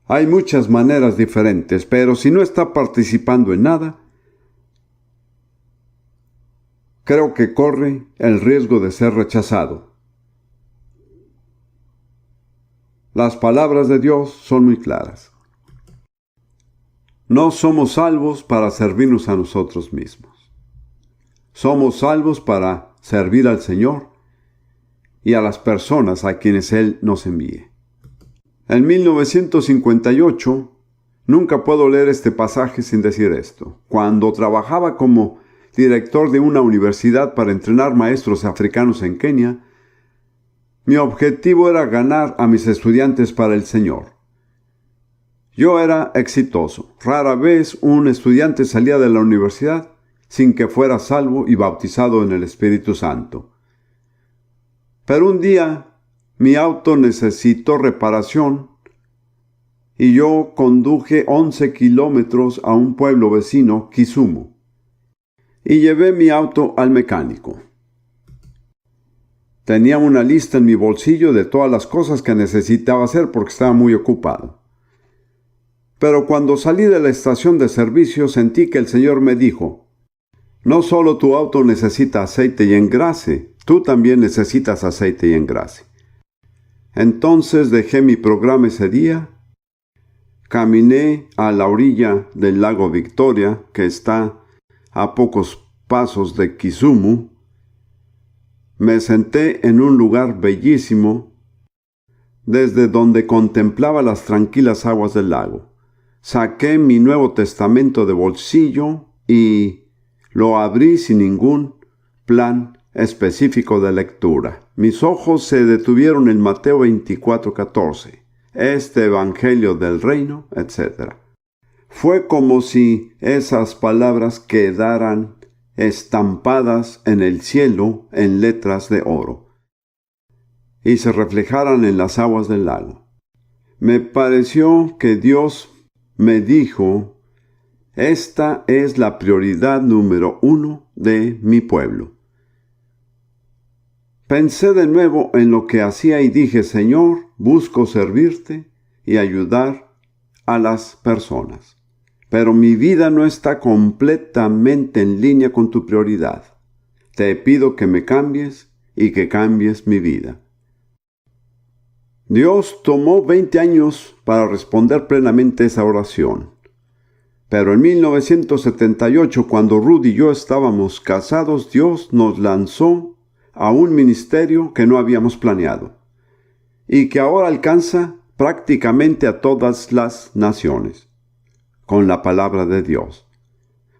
Hay muchas maneras diferentes, pero si no está participando en nada, creo que corre el riesgo de ser rechazado. Las palabras de Dios son muy claras. No somos salvos para servirnos a nosotros mismos. Somos salvos para servir al Señor y a las personas a quienes Él nos envíe. En 1958, nunca puedo leer este pasaje sin decir esto. Cuando trabajaba como director de una universidad para entrenar maestros africanos en Kenia, mi objetivo era ganar a mis estudiantes para el Señor. Yo era exitoso. Rara vez un estudiante salía de la universidad sin que fuera salvo y bautizado en el Espíritu Santo. Pero un día mi auto necesitó reparación y yo conduje 11 kilómetros a un pueblo vecino, Kisumu, y llevé mi auto al mecánico. Tenía una lista en mi bolsillo de todas las cosas que necesitaba hacer porque estaba muy ocupado. Pero cuando salí de la estación de servicio sentí que el Señor me dijo: no solo tu auto necesita aceite y engrase, tú también necesitas aceite y engrase. Entonces dejé mi programa ese día, caminé a la orilla del lago Victoria, que está a pocos pasos de Kisumu. Me senté en un lugar bellísimo, desde donde contemplaba las tranquilas aguas del lago. Saqué mi Nuevo Testamento de bolsillo y lo abrí sin ningún plan específico de lectura. Mis ojos se detuvieron en Mateo 24:14, este Evangelio del Reino, etc. Fue como si esas palabras quedaran estampadas en el cielo en letras de oro y se reflejaran en las aguas del lago. Me pareció que Dios me dijo: esta es la prioridad número 1 de mi pueblo. Pensé de nuevo en lo que hacía y dije: Señor, busco servirte y ayudar a las personas, pero mi vida no está completamente en línea con tu prioridad. Te pido que me cambies y que cambies mi vida. Dios tomó 20 años para responder plenamente esa oración. Pero en 1978, cuando Ruth y yo estábamos casados, Dios nos lanzó a un ministerio que no habíamos planeado y que ahora alcanza prácticamente a todas las naciones con la palabra de Dios.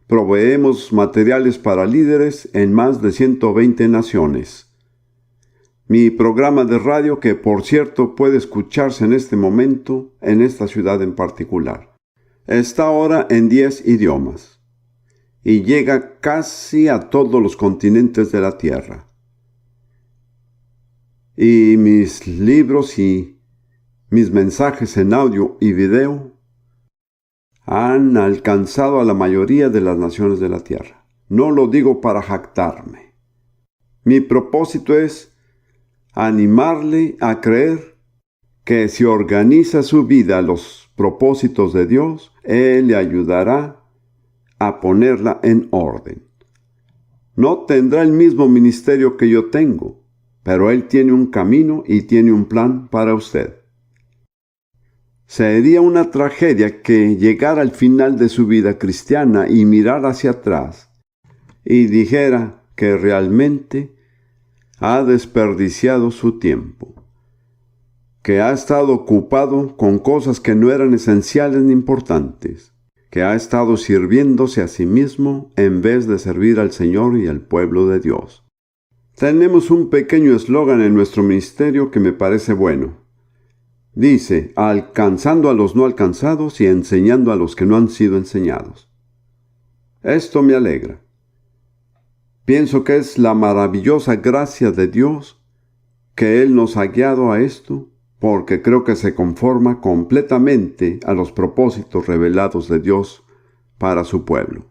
Proveemos materiales para líderes en más de 120 naciones. Mi programa de radio, que por cierto puede escucharse en este momento en esta ciudad en particular, está ahora en 10 idiomas y llega casi a todos los continentes de la tierra. Y mis libros y mis mensajes en audio y video han alcanzado a la mayoría de las naciones de la tierra. No lo digo para jactarme. Mi propósito es animarle a creer que si organiza su vida a los propósitos de Dios, Él le ayudará a ponerla en orden. No tendrá el mismo ministerio que yo tengo, pero Él tiene un camino y tiene un plan para usted. Sería una tragedia que llegara al final de su vida cristiana y mirara hacia atrás y dijera que realmente ha desperdiciado su tiempo, que ha estado ocupado con cosas que no eran esenciales ni importantes, que ha estado sirviéndose a sí mismo en vez de servir al Señor y al pueblo de Dios. Tenemos un pequeño eslogan en nuestro ministerio que me parece bueno. Dice: alcanzando a los no alcanzados y enseñando a los que no han sido enseñados. Esto me alegra. Pienso que es la maravillosa gracia de Dios que Él nos ha guiado a esto porque creo que se conforma completamente a los propósitos revelados de Dios para su pueblo.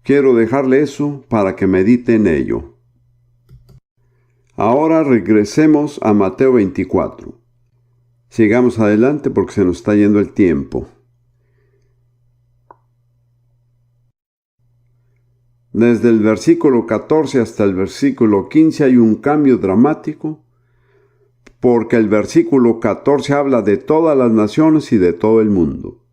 Quiero dejarle eso para que medite en ello. Ahora regresemos a Mateo 24. Sigamos adelante porque se nos está yendo el tiempo. Desde el versículo 14 hasta el versículo 15 hay un cambio dramático, porque el versículo 14 habla de todas las naciones y de todo el mundo.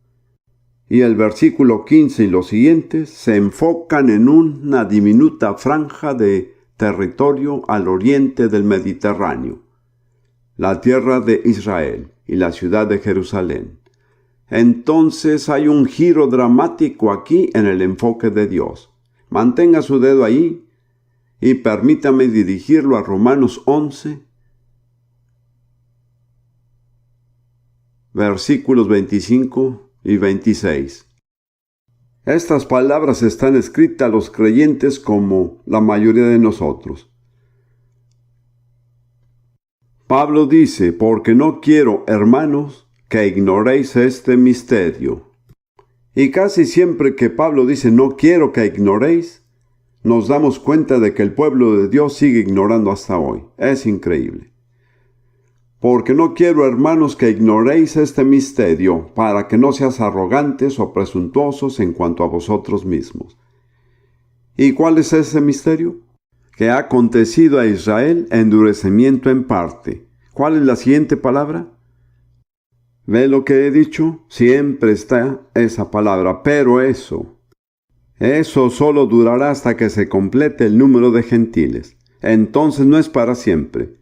Y el versículo 15 y los siguientes se enfocan en una diminuta franja de territorio al oriente del Mediterráneo, la tierra de Israel y la ciudad de Jerusalén. Entonces hay un giro dramático aquí en el enfoque de Dios. Mantenga su dedo ahí y permítame dirigirlo a Romanos 11, versículos 25 y 26. Estas palabras están escritas a los creyentes como la mayoría de nosotros. Pablo dice, porque no quiero, hermanos, que ignoréis este misterio. Y casi siempre que Pablo dice, no quiero que ignoréis, nos damos cuenta de que el pueblo de Dios sigue ignorando hasta hoy. Es increíble. Porque no quiero, hermanos, que ignoréis este misterio, para que no seas arrogantes o presuntuosos en cuanto a vosotros mismos. ¿Y cuál es ese misterio? Que ha acontecido a Israel endurecimiento en parte. ¿Cuál es la siguiente palabra? ¿Ve lo que he dicho? Siempre está esa palabra, pero eso solo durará hasta que se complete el número de gentiles. Entonces no es para siempre,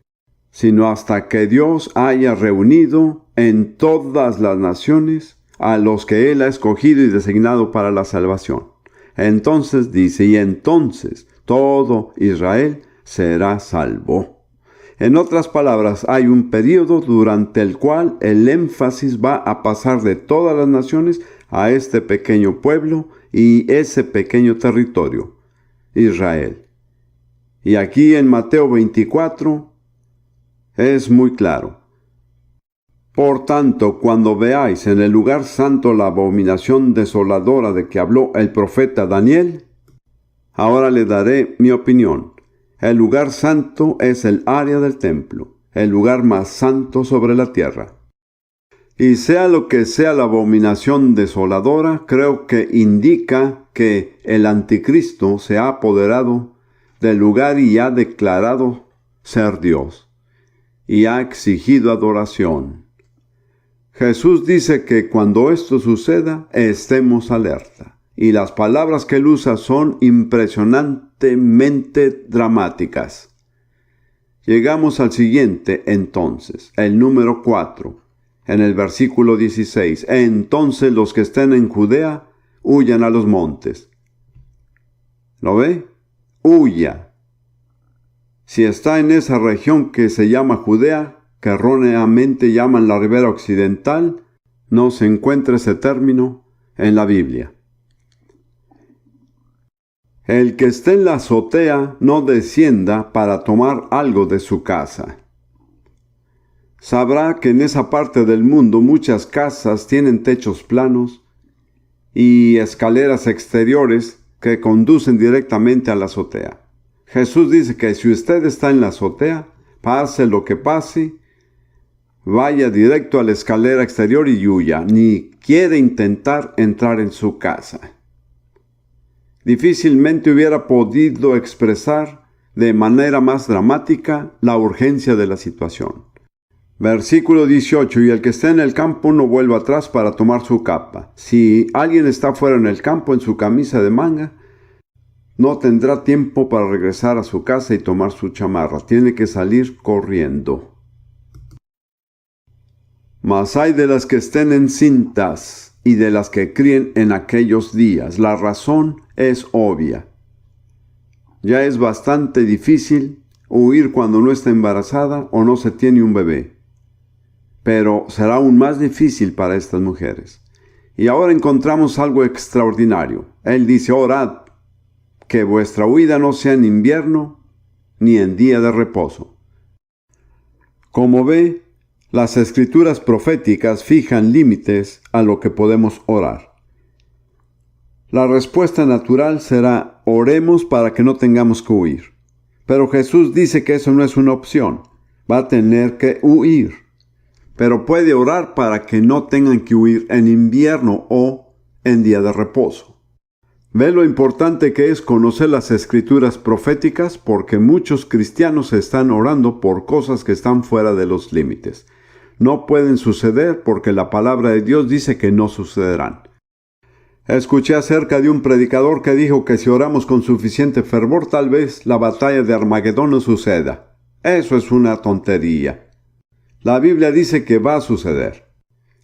sino hasta que Dios haya reunido en todas las naciones a los que Él ha escogido y designado para la salvación. Entonces dice, y entonces todo Israel será salvo. En otras palabras, hay un periodo durante el cual el énfasis va a pasar de todas las naciones a este pequeño pueblo y ese pequeño territorio, Israel. Y aquí en Mateo 24 es muy claro. Por tanto, cuando veáis en el lugar santo la abominación desoladora de que habló el profeta Daniel, ahora le daré mi opinión. El lugar santo es el área del templo, el lugar más santo sobre la tierra. Y sea lo que sea la abominación desoladora, creo que indica que el anticristo se ha apoderado del lugar y ha declarado ser Dios, y ha exigido adoración. Jesús dice que cuando esto suceda, estemos alerta. Y las palabras que él usa son impresionantemente dramáticas. Llegamos al siguiente entonces, el número 4, en el versículo 16. Entonces los que estén en Judea, huyan a los montes. ¿Lo ve? Huya. Si está en esa región que se llama Judea, que erróneamente llaman la ribera occidental, no se encuentra ese término en la Biblia. El que esté en la azotea no descienda para tomar algo de su casa. Sabrá que en esa parte del mundo muchas casas tienen techos planos y escaleras exteriores que conducen directamente a la azotea. Jesús dice que si usted está en la azotea, pase lo que pase, vaya directo a la escalera exterior y huya, ni quiere intentar entrar en su casa. Difícilmente hubiera podido expresar de manera más dramática la urgencia de la situación. Versículo 18. Y el que esté en el campo no vuelva atrás para tomar su capa. Si alguien está fuera en el campo en su camisa de manga, no tendrá tiempo para regresar a su casa y tomar su chamarra. Tiene que salir corriendo. Mas hay de las que estén encintas y de las que críen en aquellos días. La razón es obvia. Ya es bastante difícil huir cuando no está embarazada o no se tiene un bebé. Pero será aún más difícil para estas mujeres. Y ahora encontramos algo extraordinario. Él dice, orad, que vuestra huida no sea en invierno ni en día de reposo. Como ve, las escrituras proféticas fijan límites a lo que podemos orar. La respuesta natural será: oremos para que no tengamos que huir. Pero Jesús dice que eso no es una opción. Va a tener que huir. Pero puede orar para que no tengan que huir en invierno o en día de reposo. Ve lo importante que es conocer las escrituras proféticas, porque muchos cristianos están orando por cosas que están fuera de los límites. No pueden suceder porque la palabra de Dios dice que no sucederán. Escuché acerca de un predicador que dijo que si oramos con suficiente fervor, tal vez la batalla de Armagedón no suceda. Eso es una tontería. La Biblia dice que va a suceder.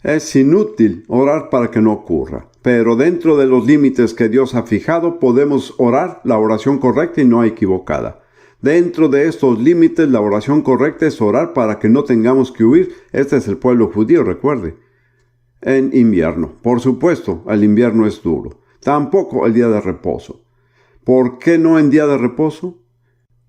Es inútil orar para que no ocurra, pero dentro de los límites que Dios ha fijado podemos orar la oración correcta y no equivocada. Dentro de estos límites, la oración correcta es orar para que no tengamos que huir. Este es el pueblo judío, recuerde. En invierno. Por supuesto, el invierno es duro. Tampoco el día de reposo. ¿Por qué no en día de reposo?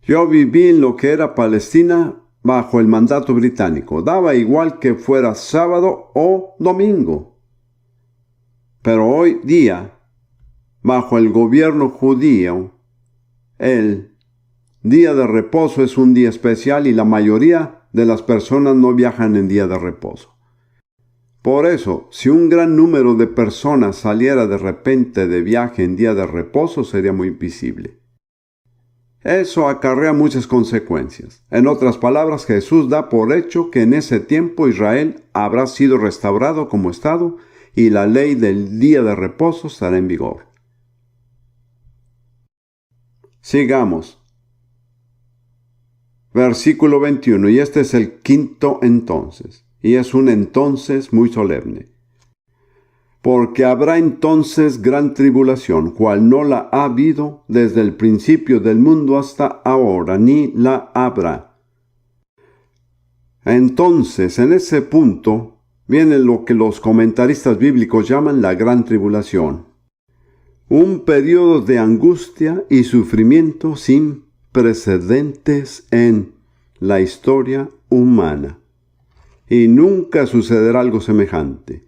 Yo viví en lo que era Palestina bajo el mandato británico. Daba igual que fuera sábado o domingo. Pero hoy día, bajo el gobierno judío, el día de reposo es un día especial y la mayoría de las personas no viajan en día de reposo. Por eso, si un gran número de personas saliera de repente de viaje en día de reposo, sería muy visible. Eso acarrea muchas consecuencias. En otras palabras, Jesús da por hecho que en ese tiempo Israel habrá sido restaurado como Estado y la ley del día de reposo estará en vigor. Sigamos. Versículo 21, y este es el quinto entonces, y es un entonces muy solemne. Porque habrá entonces gran tribulación, cual no la ha habido desde el principio del mundo hasta ahora, ni la habrá. Entonces, en ese punto, viene lo que los comentaristas bíblicos llaman la gran tribulación. Un periodo de angustia y sufrimiento sin precedentes en la historia humana. Y nunca sucederá algo semejante.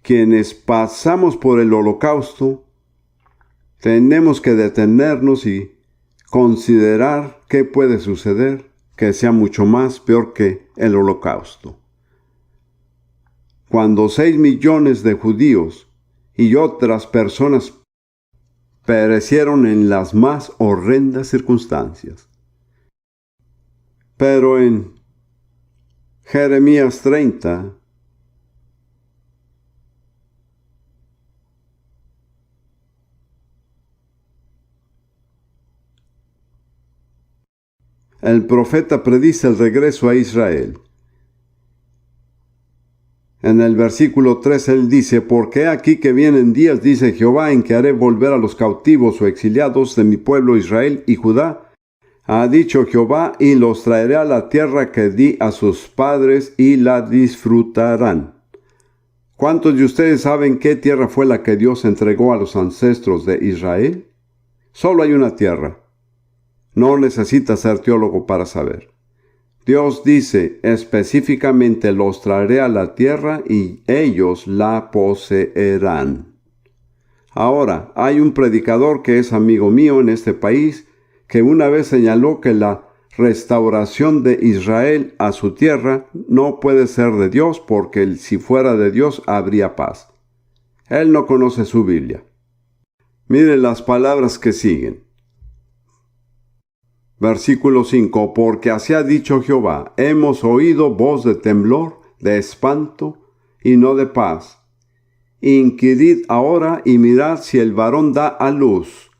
Quienes pasamos por el holocausto, tenemos que detenernos y considerar qué puede suceder que sea mucho más peor que el holocausto. Cuando 6 millones de judíos y otras personas perecieron en las más horrendas circunstancias. Pero en Jeremías 30, el profeta predice el regreso a Israel. En el versículo 3 él dice: porque he aquí que vienen días, dice Jehová, en que haré volver a los cautivos o exiliados de mi pueblo Israel y Judá. Ha dicho Jehová, y los traeré a la tierra que di a sus padres y la disfrutarán. ¿Cuántos de ustedes saben qué tierra fue la que Dios entregó a los ancestros de Israel? Solo hay una tierra. No necesitas ser teólogo para saber. Dios dice específicamente: los traeré a la tierra y ellos la poseerán. Ahora, hay un predicador que es amigo mío en este país, que una vez señaló que la restauración de Israel a su tierra no puede ser de Dios, porque si fuera de Dios habría paz. Él no conoce su Biblia. Mire las palabras que siguen. Versículo 5, porque así ha dicho Jehová: hemos oído voz de temblor, de espanto, y no de paz. Inquirid ahora y mirad si el varón da a luz.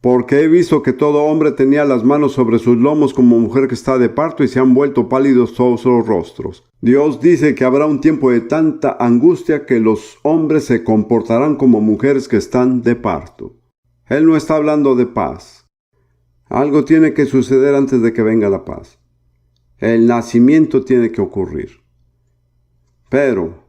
Porque he visto que todo hombre tenía las manos sobre sus lomos como mujer que está de parto, y se han vuelto pálidos todos los rostros. Dios dice que habrá un tiempo de tanta angustia que los hombres se comportarán como mujeres que están de parto. Él no está hablando de paz. Algo tiene que suceder antes de que venga la paz. El nacimiento tiene que ocurrir. Pero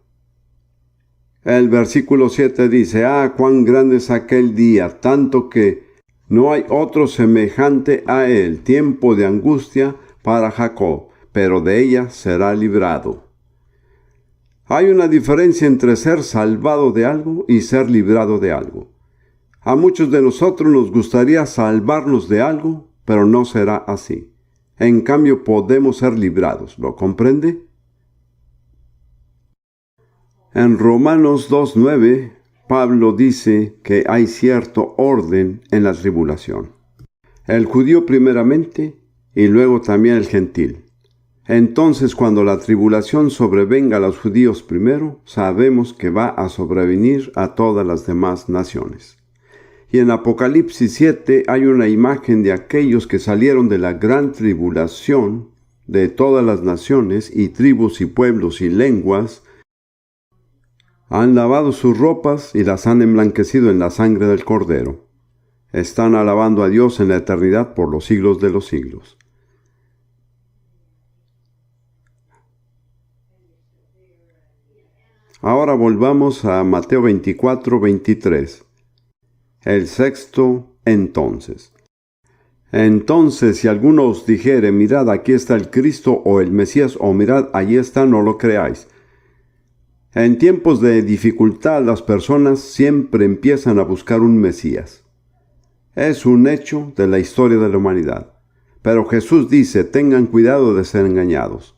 el versículo 7 dice: cuán grande es aquel día, tanto que No hay otro semejante a él, tiempo de angustia para Jacob, pero de ella será librado. Hay una diferencia entre ser salvado de algo y ser librado de algo. A muchos de nosotros nos gustaría salvarnos de algo, pero no será así. En cambio, podemos ser librados. ¿Lo comprende? En Romanos 2:9, Pablo dice que hay cierto orden en la tribulación. El judío primeramente y luego también el gentil. Entonces, cuando la tribulación sobrevenga a los judíos primero, sabemos que va a sobrevenir a todas las demás naciones. Y en Apocalipsis 7 hay una imagen de aquellos que salieron de la gran tribulación de todas las naciones y tribus y pueblos y lenguas, han lavado sus ropas y las han emblanquecido en la sangre del Cordero. Están alabando a Dios en la eternidad por los siglos de los siglos. Ahora volvamos a Mateo 24:23. El sexto entonces. Entonces, si alguno os dijere, mirad, aquí está el Cristo o el Mesías, o mirad, allí está, no lo creáis. En tiempos de dificultad, las personas siempre empiezan a buscar un Mesías. Es un hecho de la historia de la humanidad. Pero Jesús dice, tengan cuidado de ser engañados.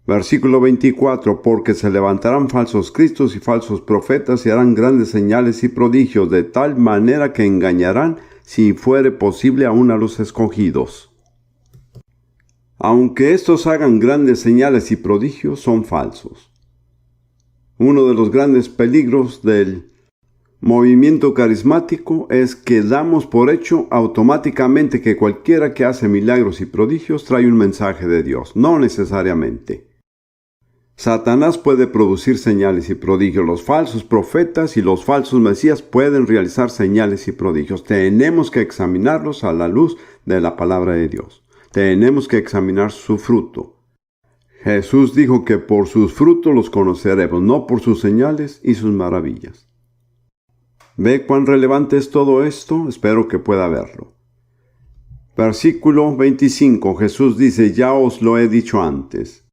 Versículo 24, porque se levantarán falsos cristos y falsos profetas y harán grandes señales y prodigios, de tal manera que engañarán, si fuere posible, aún a los escogidos. Aunque estos hagan grandes señales y prodigios, son falsos. Uno de los grandes peligros del movimiento carismático es que damos por hecho automáticamente que cualquiera que hace milagros y prodigios trae un mensaje de Dios. No necesariamente. Satanás puede producir señales y prodigios. Los falsos profetas y los falsos mesías pueden realizar señales y prodigios. Tenemos que examinarlos a la luz de la palabra de Dios. Tenemos que examinar su fruto. Jesús dijo que por sus frutos los conoceremos, no por sus señales y sus maravillas. ¿Ve cuán relevante es todo esto? Espero que pueda verlo. Versículo 25, Jesús dice, ya os lo he dicho antes.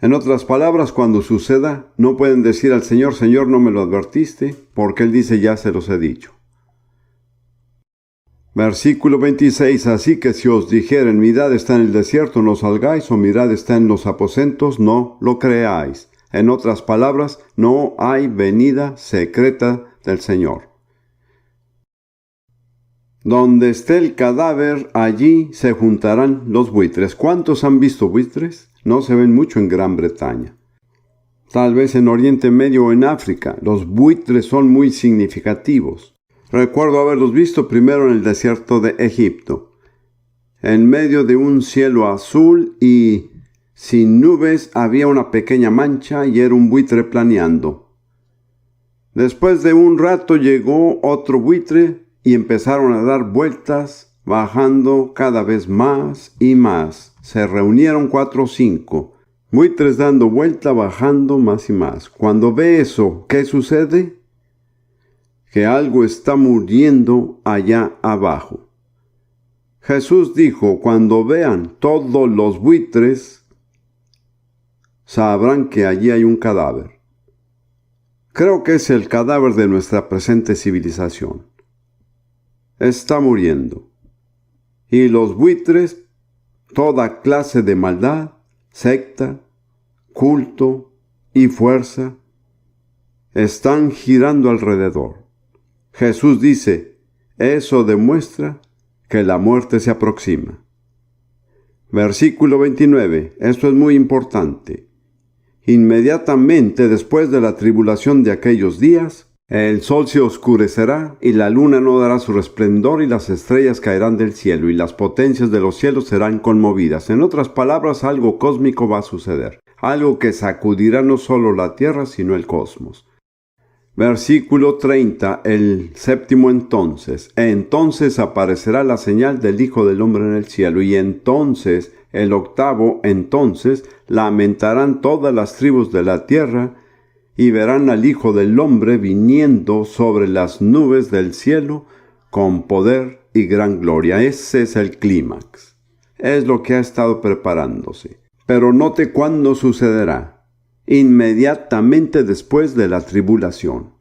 En otras palabras, cuando suceda, no pueden decir al Señor, Señor, no me lo advertiste, porque Él dice, ya se los he dicho. Versículo 26, así que si os dijeren, mirad está en el desierto, no salgáis, o mirad está en los aposentos, no lo creáis. En otras palabras, no hay venida secreta del Señor. Donde esté el cadáver, allí se juntarán los buitres. ¿Cuántos han visto buitres? No se ven mucho en Gran Bretaña. Tal vez en Oriente Medio o en África. Los buitres son muy significativos. Recuerdo haberlos visto primero en el desierto de Egipto. En medio de un cielo azul y sin nubes había una pequeña mancha y era un buitre planeando. Después de un rato llegó otro buitre y empezaron a dar vueltas, bajando cada vez más y más. Se reunieron 4 o 5, buitres dando vuelta, bajando más y más. Cuando ve eso, ¿qué sucede? Que algo está muriendo allá abajo. Jesús dijo, cuando vean todos los buitres, sabrán que allí hay un cadáver. Creo que es el cadáver de nuestra presente civilización. Está muriendo. Y los buitres, toda clase de maldad, secta, culto y fuerza, están girando alrededor. Jesús dice, eso demuestra que la muerte se aproxima. Versículo 29, esto es muy importante. Inmediatamente después de la tribulación de aquellos días, el sol se oscurecerá y la luna no dará su resplandor y las estrellas caerán del cielo y las potencias de los cielos serán conmovidas. En otras palabras, algo cósmico va a suceder. Algo que sacudirá no solo la tierra, sino el cosmos. Versículo 30, el séptimo entonces. Entonces aparecerá la señal del Hijo del Hombre en el cielo. Y entonces, el octavo entonces, lamentarán todas las tribus de la tierra, y verán al Hijo del Hombre viniendo sobre las nubes del cielo con poder y gran gloria. Ese es el clímax. Es lo que ha estado preparándose. Pero note cuándo sucederá. Inmediatamente después de la tribulación.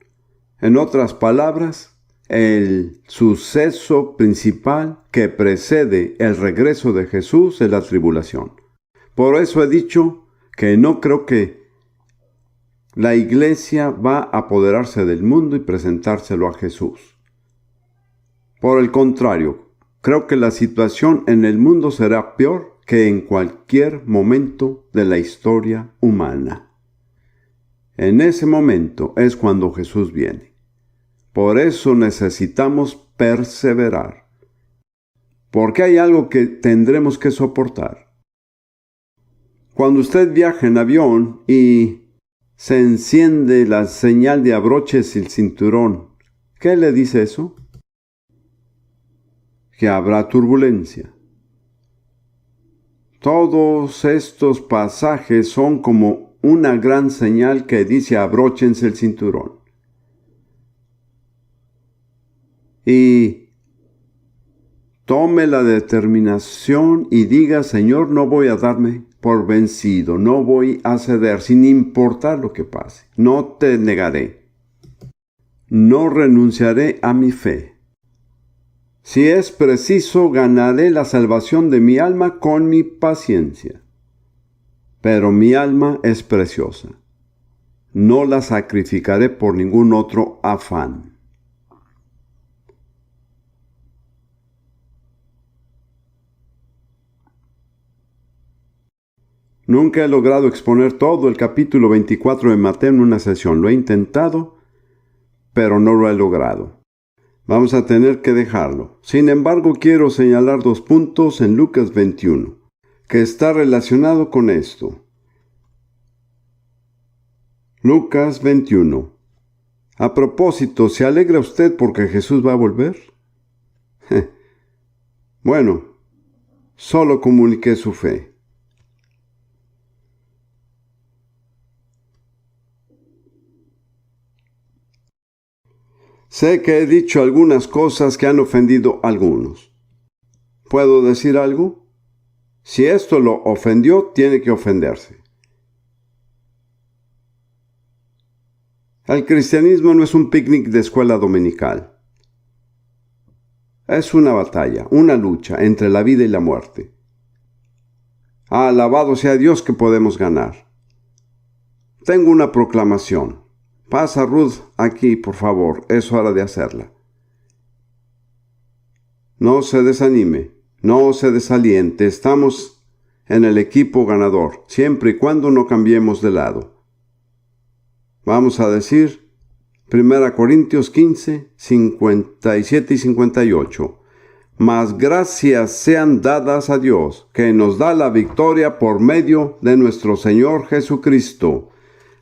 En otras palabras, el suceso principal que precede el regreso de Jesús es la tribulación. Por eso he dicho que no creo que la iglesia va a apoderarse del mundo y presentárselo a Jesús. Por el contrario, creo que la situación en el mundo será peor que en cualquier momento de la historia humana. En ese momento es cuando Jesús viene. Por eso necesitamos perseverar. Porque hay algo que tendremos que soportar. Cuando usted viaja en avión y se enciende la señal de abroches el cinturón, ¿qué le dice eso? Que habrá turbulencia. Todos estos pasajes son como una gran señal que dice abróchense el cinturón. Y tome la determinación y diga, Señor, no voy a darme por vencido, no voy a ceder, sin importar lo que pase. No te negaré. No renunciaré a mi fe. Si es preciso, ganaré la salvación de mi alma con mi paciencia. Pero mi alma es preciosa. No la sacrificaré por ningún otro afán. Nunca he logrado exponer todo el capítulo 24 de Mateo en una sesión. Lo he intentado, pero no lo he logrado. Vamos a tener que dejarlo. Sin embargo, quiero señalar 2 puntos en Lucas 21, que está relacionado con esto. Lucas 21. A propósito, ¿se alegra usted porque Jesús va a volver? Bueno, solo comuniqué su fe. Sé que he dicho algunas cosas que han ofendido a algunos. ¿Puedo decir algo? Si esto lo ofendió, tiene que ofenderse. El cristianismo no es un picnic de escuela dominical. Es una batalla, una lucha entre la vida y la muerte. Alabado sea Dios que podemos ganar. Tengo una proclamación. Pasa Ruth aquí, por favor. Es hora de hacerla. No se desanime. No se desaliente. Estamos en el equipo ganador, siempre y cuando no cambiemos de lado. Vamos a decir 1 Corintios 15, 57 y 58. Mas gracias sean dadas a Dios, que nos da la victoria por medio de nuestro Señor Jesucristo.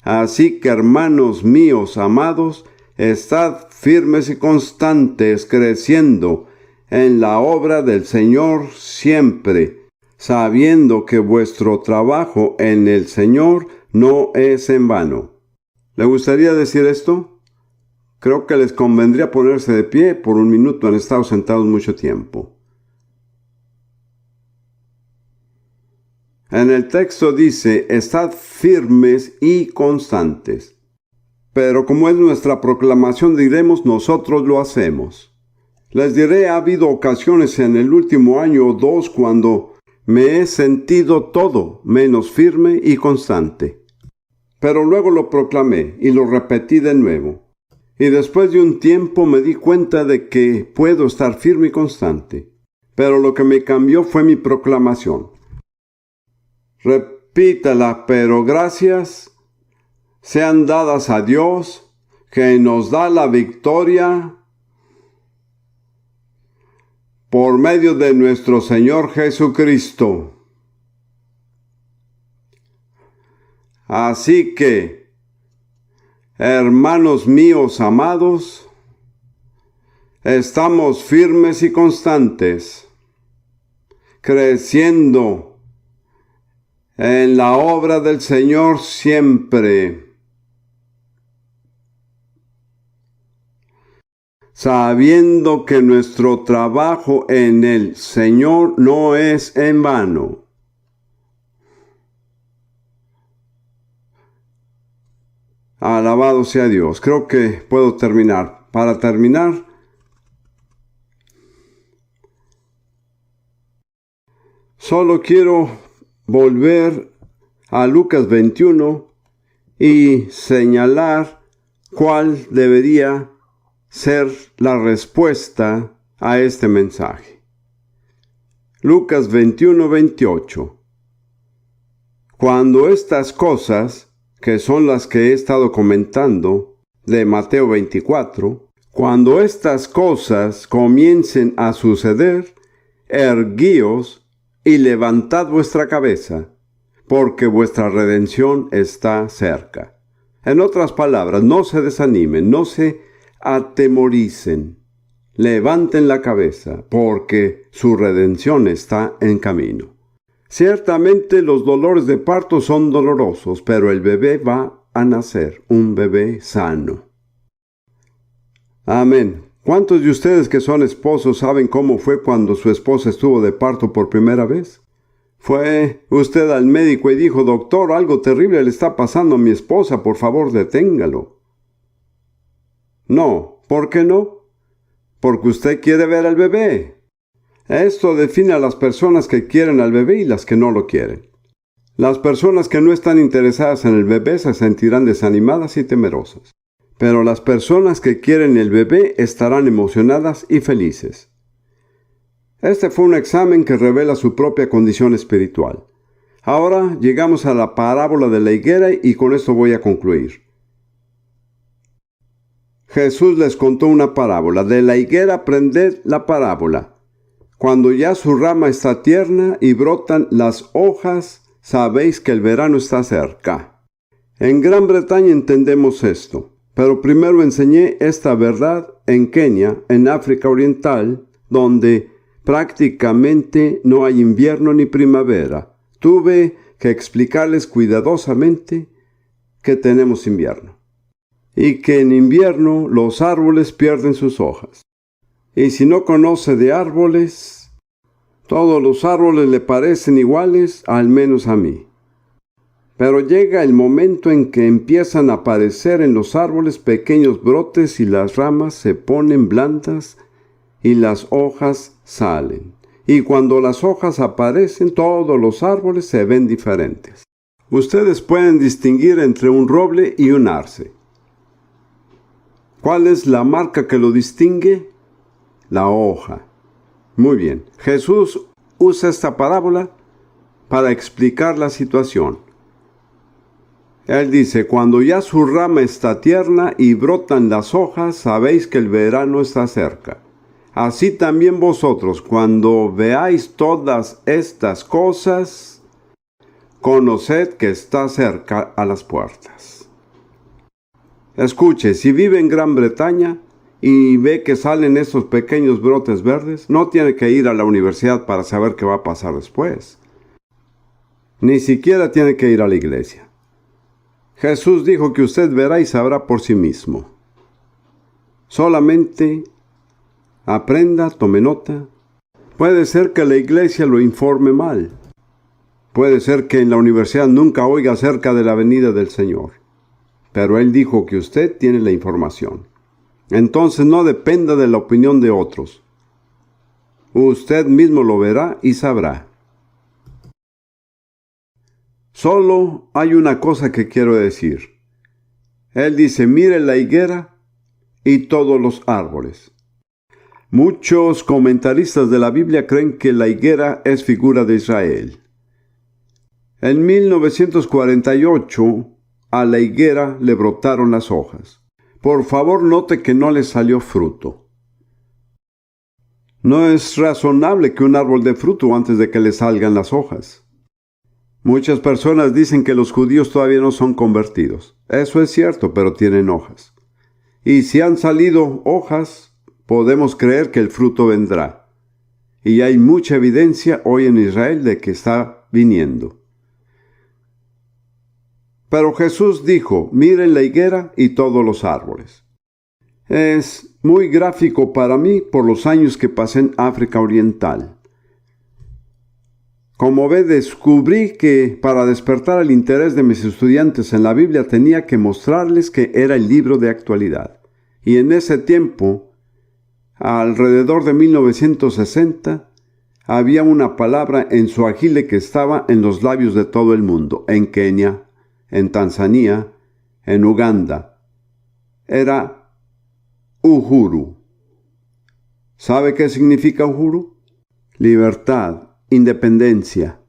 Así que, hermanos míos amados, estad firmes y constantes, creciendo en la obra del Señor siempre, sabiendo que vuestro trabajo en el Señor no es en vano. ¿Le gustaría decir esto? Creo que les convendría ponerse de pie por un minuto. Han estado sentados mucho tiempo. En el texto dice, estad firmes y constantes. Pero como es nuestra proclamación, diremos, nosotros lo hacemos. Les diré, ha habido ocasiones en el último año o 2 cuando me he sentido todo menos firme y constante. Pero luego lo proclamé y lo repetí de nuevo. Y después de un tiempo me di cuenta de que puedo estar firme y constante. Pero lo que me cambió fue mi proclamación. Repítala, pero gracias sean dadas a Dios, que nos da la victoria por medio de nuestro Señor Jesucristo. Así que, hermanos míos amados, estamos firmes y constantes, creciendo en la obra del Señor siempre. sabiendo que nuestro trabajo en el Señor no es en vano. Alabado sea Dios. Creo que puedo terminar. Para terminar, solo quiero volver a Lucas 21 y señalar cuál debería ser la respuesta a este mensaje. Lucas 21:28. Cuando estas cosas, que son las que he estado comentando, de Mateo 24, cuando estas cosas comiencen a suceder, erguíos y levantad vuestra cabeza, porque vuestra redención está cerca. En otras palabras, no se desanimen, no se atemoricen, levanten la cabeza, porque su redención está en camino. Ciertamente los dolores de parto son dolorosos, pero el bebé va a nacer, un bebé sano. Amén. ¿Cuántos de ustedes que son esposos saben cómo fue cuando su esposa estuvo de parto por primera vez? Fue usted al médico y dijo: doctor, algo terrible le está pasando a mi esposa, por favor deténgalo. No, ¿por qué no? Porque usted quiere ver al bebé. Esto define a las personas que quieren al bebé y las que no lo quieren. Las personas que no están interesadas en el bebé se sentirán desanimadas y temerosas. Pero las personas que quieren el bebé estarán emocionadas y felices. Este fue un examen que revela su propia condición espiritual. Ahora llegamos a la parábola de la higuera y con esto voy a concluir. Jesús les contó una parábola. De la higuera aprended la parábola. Cuando ya su rama está tierna y brotan las hojas, sabéis que el verano está cerca. En Gran Bretaña entendemos esto, pero primero enseñé esta verdad en Kenia, en África Oriental, donde prácticamente no hay invierno ni primavera. Tuve que explicarles cuidadosamente que tenemos invierno y que en invierno los árboles pierden sus hojas. Y si no conoce de árboles, todos los árboles le parecen iguales, al menos a mí. Pero llega el momento en que empiezan a aparecer en los árboles pequeños brotes y las ramas se ponen blandas y las hojas salen. Y cuando las hojas aparecen, todos los árboles se ven diferentes. Ustedes pueden distinguir entre un roble y un arce. ¿Cuál es la marca que lo distingue? La hoja. Muy bien. Jesús usa esta parábola para explicar la situación. Él dice: cuando ya su rama está tierna y brotan las hojas, sabéis que el verano está cerca. Así también vosotros, cuando veáis todas estas cosas, conoced que está cerca a las puertas. Escuche, si vive en Gran Bretaña y ve que salen esos pequeños brotes verdes, no tiene que ir a la universidad para saber qué va a pasar después. Ni siquiera tiene que ir a la iglesia. Jesús dijo que usted verá y sabrá por sí mismo. Solamente aprenda, tome nota. Puede ser que la iglesia lo informe mal. Puede ser que en la universidad nunca oiga acerca de la venida del Señor. Pero Él dijo que usted tiene la información. Entonces no dependa de la opinión de otros. Usted mismo lo verá y sabrá. Solo hay una cosa que quiero decir. Él dice: mire la higuera y todos los árboles. Muchos comentaristas de la Biblia creen que la higuera es figura de Israel. En 1948, a la higuera le brotaron las hojas. Por favor, note que no le salió fruto. No es razonable que un árbol dé fruto antes de que le salgan las hojas. Muchas personas dicen que los judíos todavía no son convertidos. Eso es cierto, pero tienen hojas. Y si han salido hojas, podemos creer que el fruto vendrá. Y hay mucha evidencia hoy en Israel de que está viniendo. Pero Jesús dijo: miren la higuera y todos los árboles. Es muy gráfico para mí por los años que pasé en África Oriental. Como ve, descubrí que para despertar el interés de mis estudiantes en la Biblia tenía que mostrarles que era el libro de actualidad. Y en ese tiempo, alrededor de 1960, había una palabra en suajili que estaba en los labios de todo el mundo, en Kenia, en Tanzania, en Uganda. Era Uhuru. ¿Sabe qué significa Uhuru? Libertad, independencia.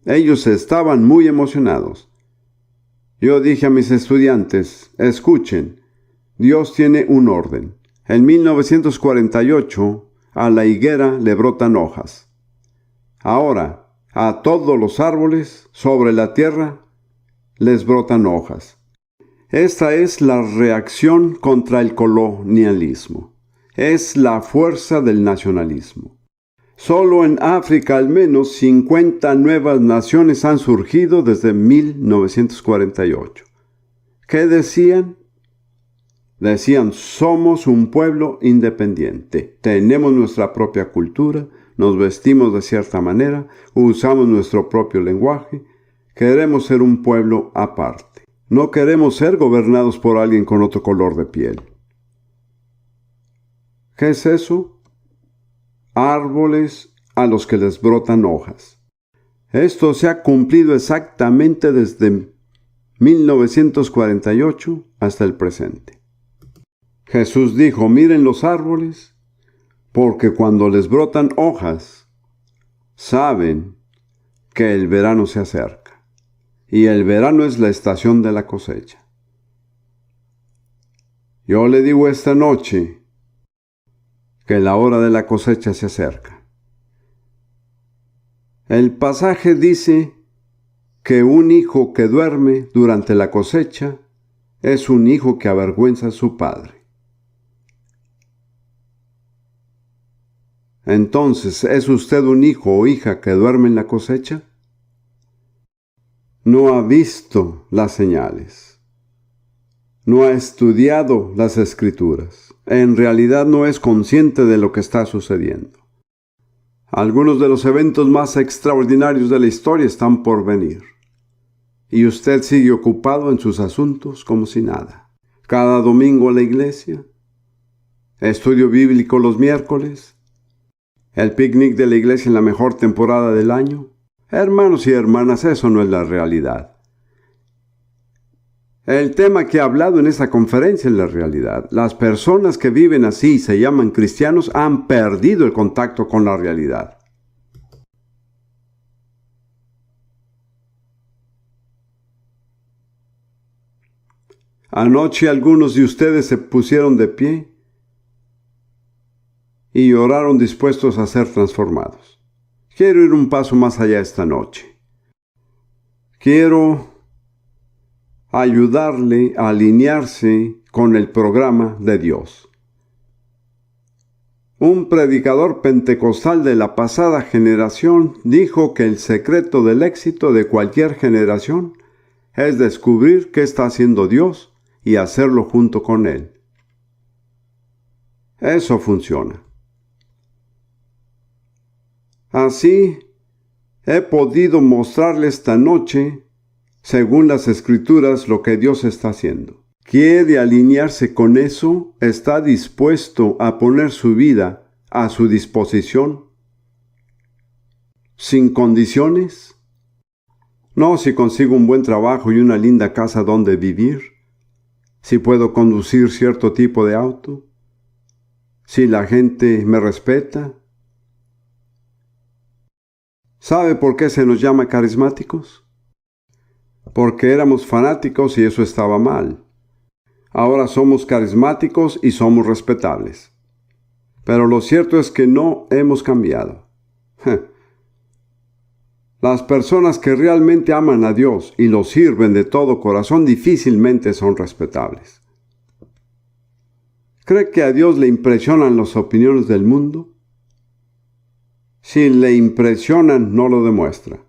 Ellos estaban muy emocionados. Yo dije a mis estudiantes, escuchen, Dios tiene un orden. En 1948, a la higuera le brotan hojas. Ahora, a todos los árboles sobre la tierra les brotan hojas. Esta es la reacción contra el colonialismo. Es la fuerza del nacionalismo. Solo en África al menos 50 nuevas naciones han surgido desde 1948. ¿Qué decían? Decían, somos un pueblo independiente, tenemos nuestra propia cultura, nos vestimos de cierta manera, usamos nuestro propio lenguaje, queremos ser un pueblo aparte. No queremos ser gobernados por alguien con otro color de piel. ¿Qué es eso? Árboles a los que les brotan hojas. Esto se ha cumplido exactamente desde 1948 hasta el presente. Jesús dijo, miren los árboles, porque cuando les brotan hojas, saben que el verano se acerca. Y el verano es la estación de la cosecha. Yo le digo esta noche que la hora de la cosecha se acerca. El pasaje dice que un hijo que duerme durante la cosecha es un hijo que avergüenza a su padre. Entonces, ¿es usted un hijo o hija que duerme en la cosecha? No ha visto las señales. No ha estudiado las escrituras. En realidad no es consciente de lo que está sucediendo. Algunos de los eventos más extraordinarios de la historia están por venir. Y usted sigue ocupado en sus asuntos como si nada. Cada domingo a la iglesia, estudio bíblico los miércoles, el picnic de la iglesia en la mejor temporada del año. Hermanos y hermanas, eso no es la realidad. El tema que he hablado en esta conferencia es la realidad. Las personas que viven así y se llaman cristianos han perdido el contacto con la realidad. Anoche algunos de ustedes se pusieron de pie y oraron dispuestos a ser transformados. Quiero ir un paso más allá esta noche. Quiero ayudarle a alinearse con el programa de Dios. Un predicador pentecostal de la pasada generación dijo que el secreto del éxito de cualquier generación es descubrir qué está haciendo Dios y hacerlo junto con Él. Eso funciona. Así, he podido mostrarle esta noche, según las Escrituras, lo que Dios está haciendo. ¿Quiere alinearse con eso? ¿Está dispuesto a poner su vida a su disposición? ¿Sin condiciones? No si consigo un buen trabajo y una linda casa donde vivir, si puedo conducir cierto tipo de auto, si la gente me respeta. ¿Sabe por qué se nos llama carismáticos? Porque éramos fanáticos y eso estaba mal. Ahora somos carismáticos y somos respetables. Pero lo cierto es que no hemos cambiado. Las personas que realmente aman a Dios y lo sirven de todo corazón difícilmente son respetables. ¿Cree que a Dios le impresionan las opiniones del mundo? Si le impresionan, no lo demuestra.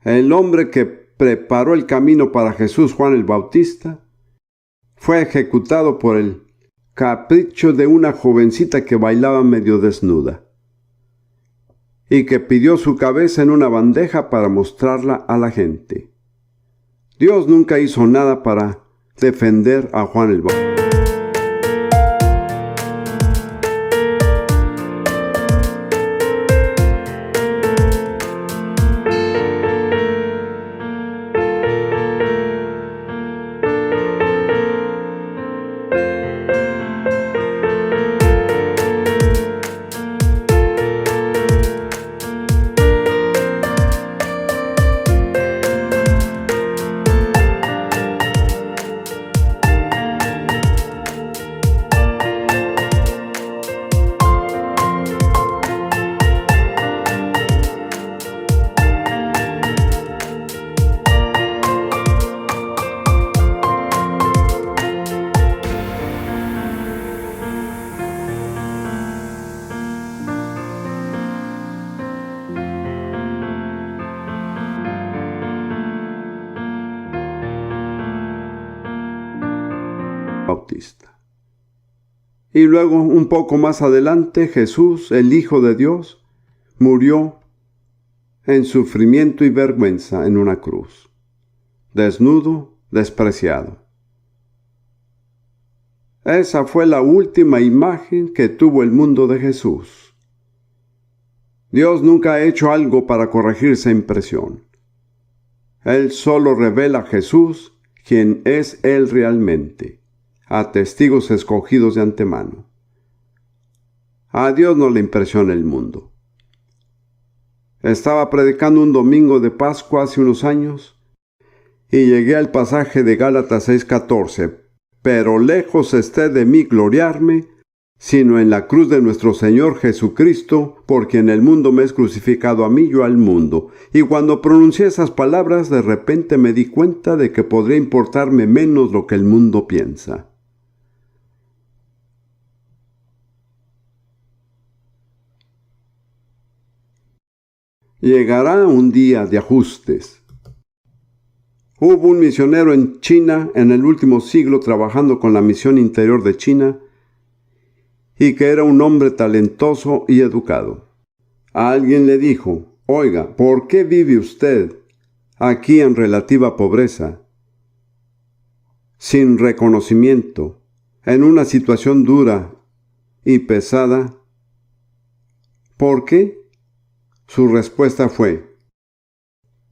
El hombre que preparó el camino para Jesús, Juan el Bautista, fue ejecutado por el capricho de una jovencita que bailaba medio desnuda y que pidió su cabeza en una bandeja para mostrarla a la gente. Dios nunca hizo nada para defender a Juan el Bautista. Y luego, un poco más adelante, Jesús, el Hijo de Dios, murió en sufrimiento y vergüenza en una cruz, desnudo, despreciado. Esa fue la última imagen que tuvo el mundo de Jesús. Dios nunca ha hecho algo para corregir esa impresión. Él solo revela a Jesús, quien es Él realmente, a testigos escogidos de antemano. A Dios no le impresiona el mundo. Estaba predicando un domingo de Pascua hace unos años y llegué al pasaje de Gálatas 6:14. Pero lejos esté de mí gloriarme, sino en la cruz de nuestro Señor Jesucristo, por quien el mundo me es crucificado a mí, yo al mundo. Y cuando pronuncié esas palabras, de repente me di cuenta de que podría importarme menos lo que el mundo piensa. Llegará un día de ajustes. Hubo un misionero en China en el último siglo trabajando con la misión interior de China y que era un hombre talentoso y educado. A alguien le dijo: «Oiga, ¿por qué vive usted aquí en relativa pobreza, sin reconocimiento, en una situación dura y pesada? ¿Por qué?». Su respuesta fue: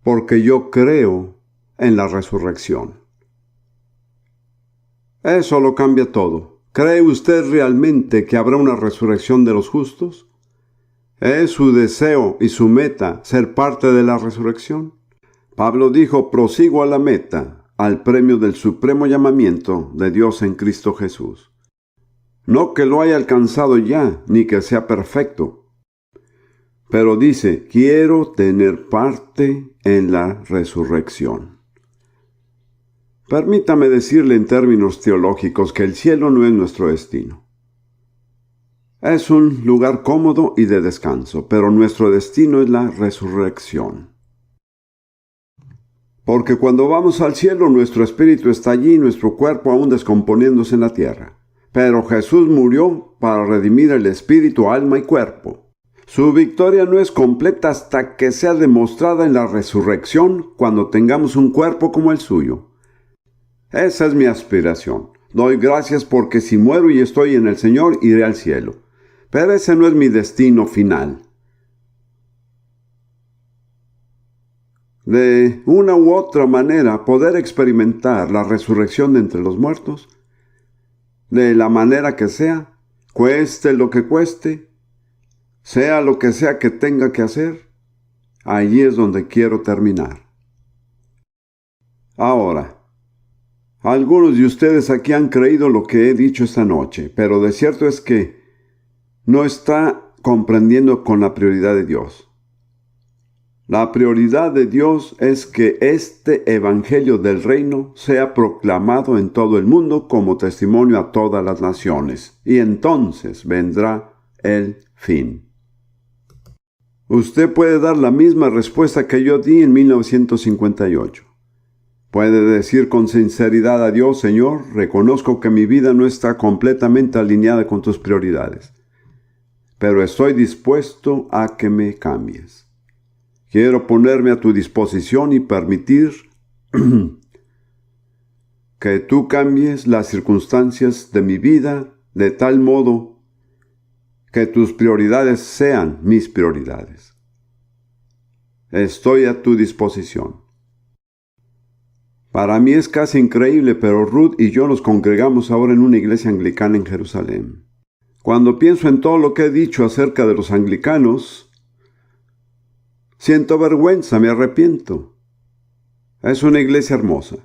«Porque yo creo en la resurrección». Eso lo cambia todo. ¿Cree usted realmente que habrá una resurrección de los justos? ¿Es su deseo y su meta ser parte de la resurrección? Pablo dijo: «Prosigo a la meta, al premio del supremo llamamiento de Dios en Cristo Jesús». No que lo haya alcanzado ya, ni que sea perfecto. Pero dice: «Quiero tener parte en la resurrección». Permítame decirle en términos teológicos que el cielo no es nuestro destino. Es un lugar cómodo y de descanso, pero nuestro destino es la resurrección. Porque cuando vamos al cielo, nuestro espíritu está allí y nuestro cuerpo aún descomponiéndose en la tierra. Pero Jesús murió para redimir el espíritu, alma y cuerpo. Su victoria no es completa hasta que sea demostrada en la resurrección, cuando tengamos un cuerpo como el suyo. Esa es mi aspiración. Doy gracias porque si muero y estoy en el Señor, iré al cielo. Pero ese no es mi destino final. De una u otra manera, poder experimentar la resurrección de entre los muertos, de la manera que sea, cueste lo que cueste, sea lo que sea que tenga que hacer, allí es donde quiero terminar. Ahora, algunos de ustedes aquí han creído lo que he dicho esta noche, pero de cierto es que no está comprendiendo con la prioridad de Dios. La prioridad de Dios es que este evangelio del reino sea proclamado en todo el mundo como testimonio a todas las naciones, y entonces vendrá el fin. Usted puede dar la misma respuesta que yo di en 1958. Puede decir con sinceridad a Dios: Señor, reconozco que mi vida no está completamente alineada con tus prioridades, pero estoy dispuesto a que me cambies. Quiero ponerme a tu disposición y permitir que tú cambies las circunstancias de mi vida de tal modo que tus prioridades sean mis prioridades. Estoy a tu disposición. Para mí es casi increíble, pero Ruth y yo nos congregamos ahora en una iglesia anglicana en Jerusalén. Cuando pienso en todo lo que he dicho acerca de los anglicanos, siento vergüenza, me arrepiento. Es una iglesia hermosa.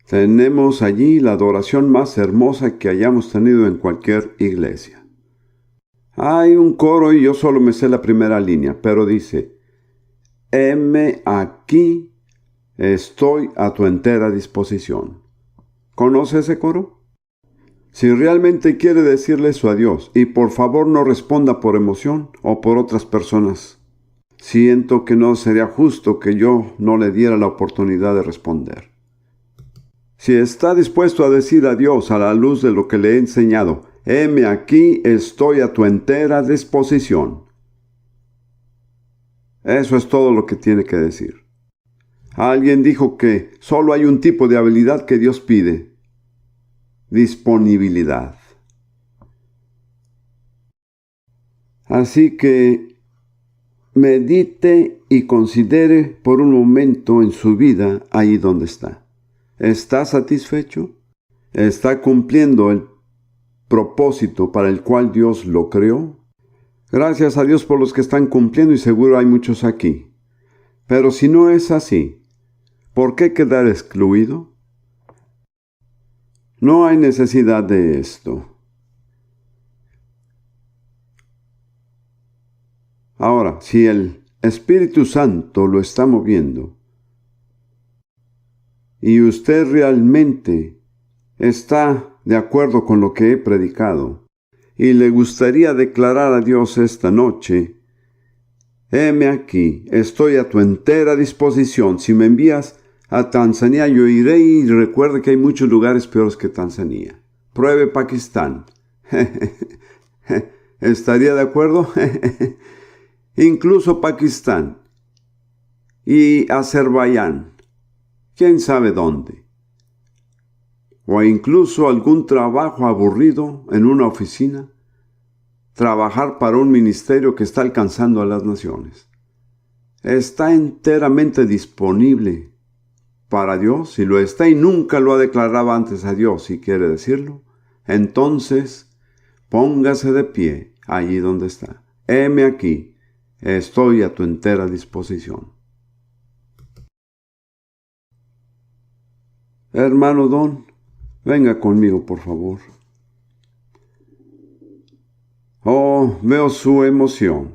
Tenemos allí la adoración más hermosa que hayamos tenido en cualquier iglesia. Hay un coro y yo solo me sé la primera línea, pero dice: heme aquí, estoy a tu entera disposición. ¿Conoce ese coro? Si realmente quiere decirle eso a Dios, y por favor no responda por emoción o por otras personas, siento que no sería justo que yo no le diera la oportunidad de responder. Si está dispuesto a decir a Dios a la luz de lo que le he enseñado: heme aquí, estoy a tu entera disposición. Eso es todo lo que tiene que decir. Alguien dijo que solo hay un tipo de habilidad que Dios pide: disponibilidad. Así que medite y considere por un momento en su vida ahí donde está. ¿Está satisfecho? ¿Está cumpliendo el propósito para el cual Dios lo creó? Gracias a Dios por los que están cumpliendo, y seguro hay muchos aquí. Pero si no es así, ¿por qué quedar excluido? No hay necesidad de esto. Ahora, si el Espíritu Santo lo está moviendo y usted realmente está de acuerdo con lo que he predicado y le gustaría declarar a Dios esta noche: heme aquí, estoy a tu entera disposición. Si me envías a Tanzania, yo iré, y recuerde que hay muchos lugares peores que Tanzania. Pruebe Pakistán. ¿Estaría de acuerdo? Incluso Pakistán y Azerbaiyán. ¿Quién sabe dónde? O incluso algún trabajo aburrido en una oficina. Trabajar para un ministerio que está alcanzando a las naciones. Está enteramente disponible para Dios. Si lo está y nunca lo ha declarado antes a Dios, si quiere decirlo, entonces póngase de pie allí donde está. Heme aquí, estoy a tu entera disposición. Hermano Don, venga conmigo, por favor. Oh, veo su emoción.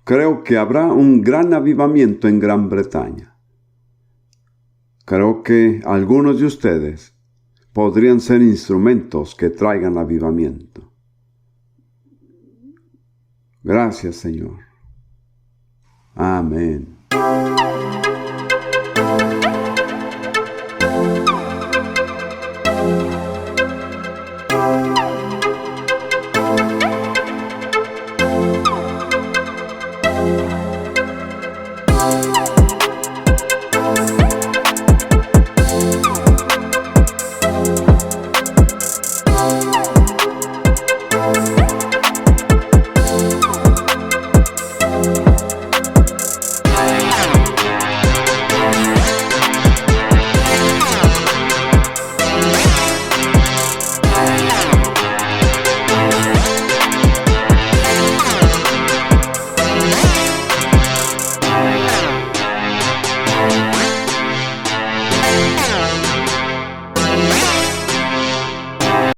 Creo que habrá un gran avivamiento en Gran Bretaña. Creo que algunos de ustedes podrían ser instrumentos que traigan avivamiento. Gracias, Señor. Amén.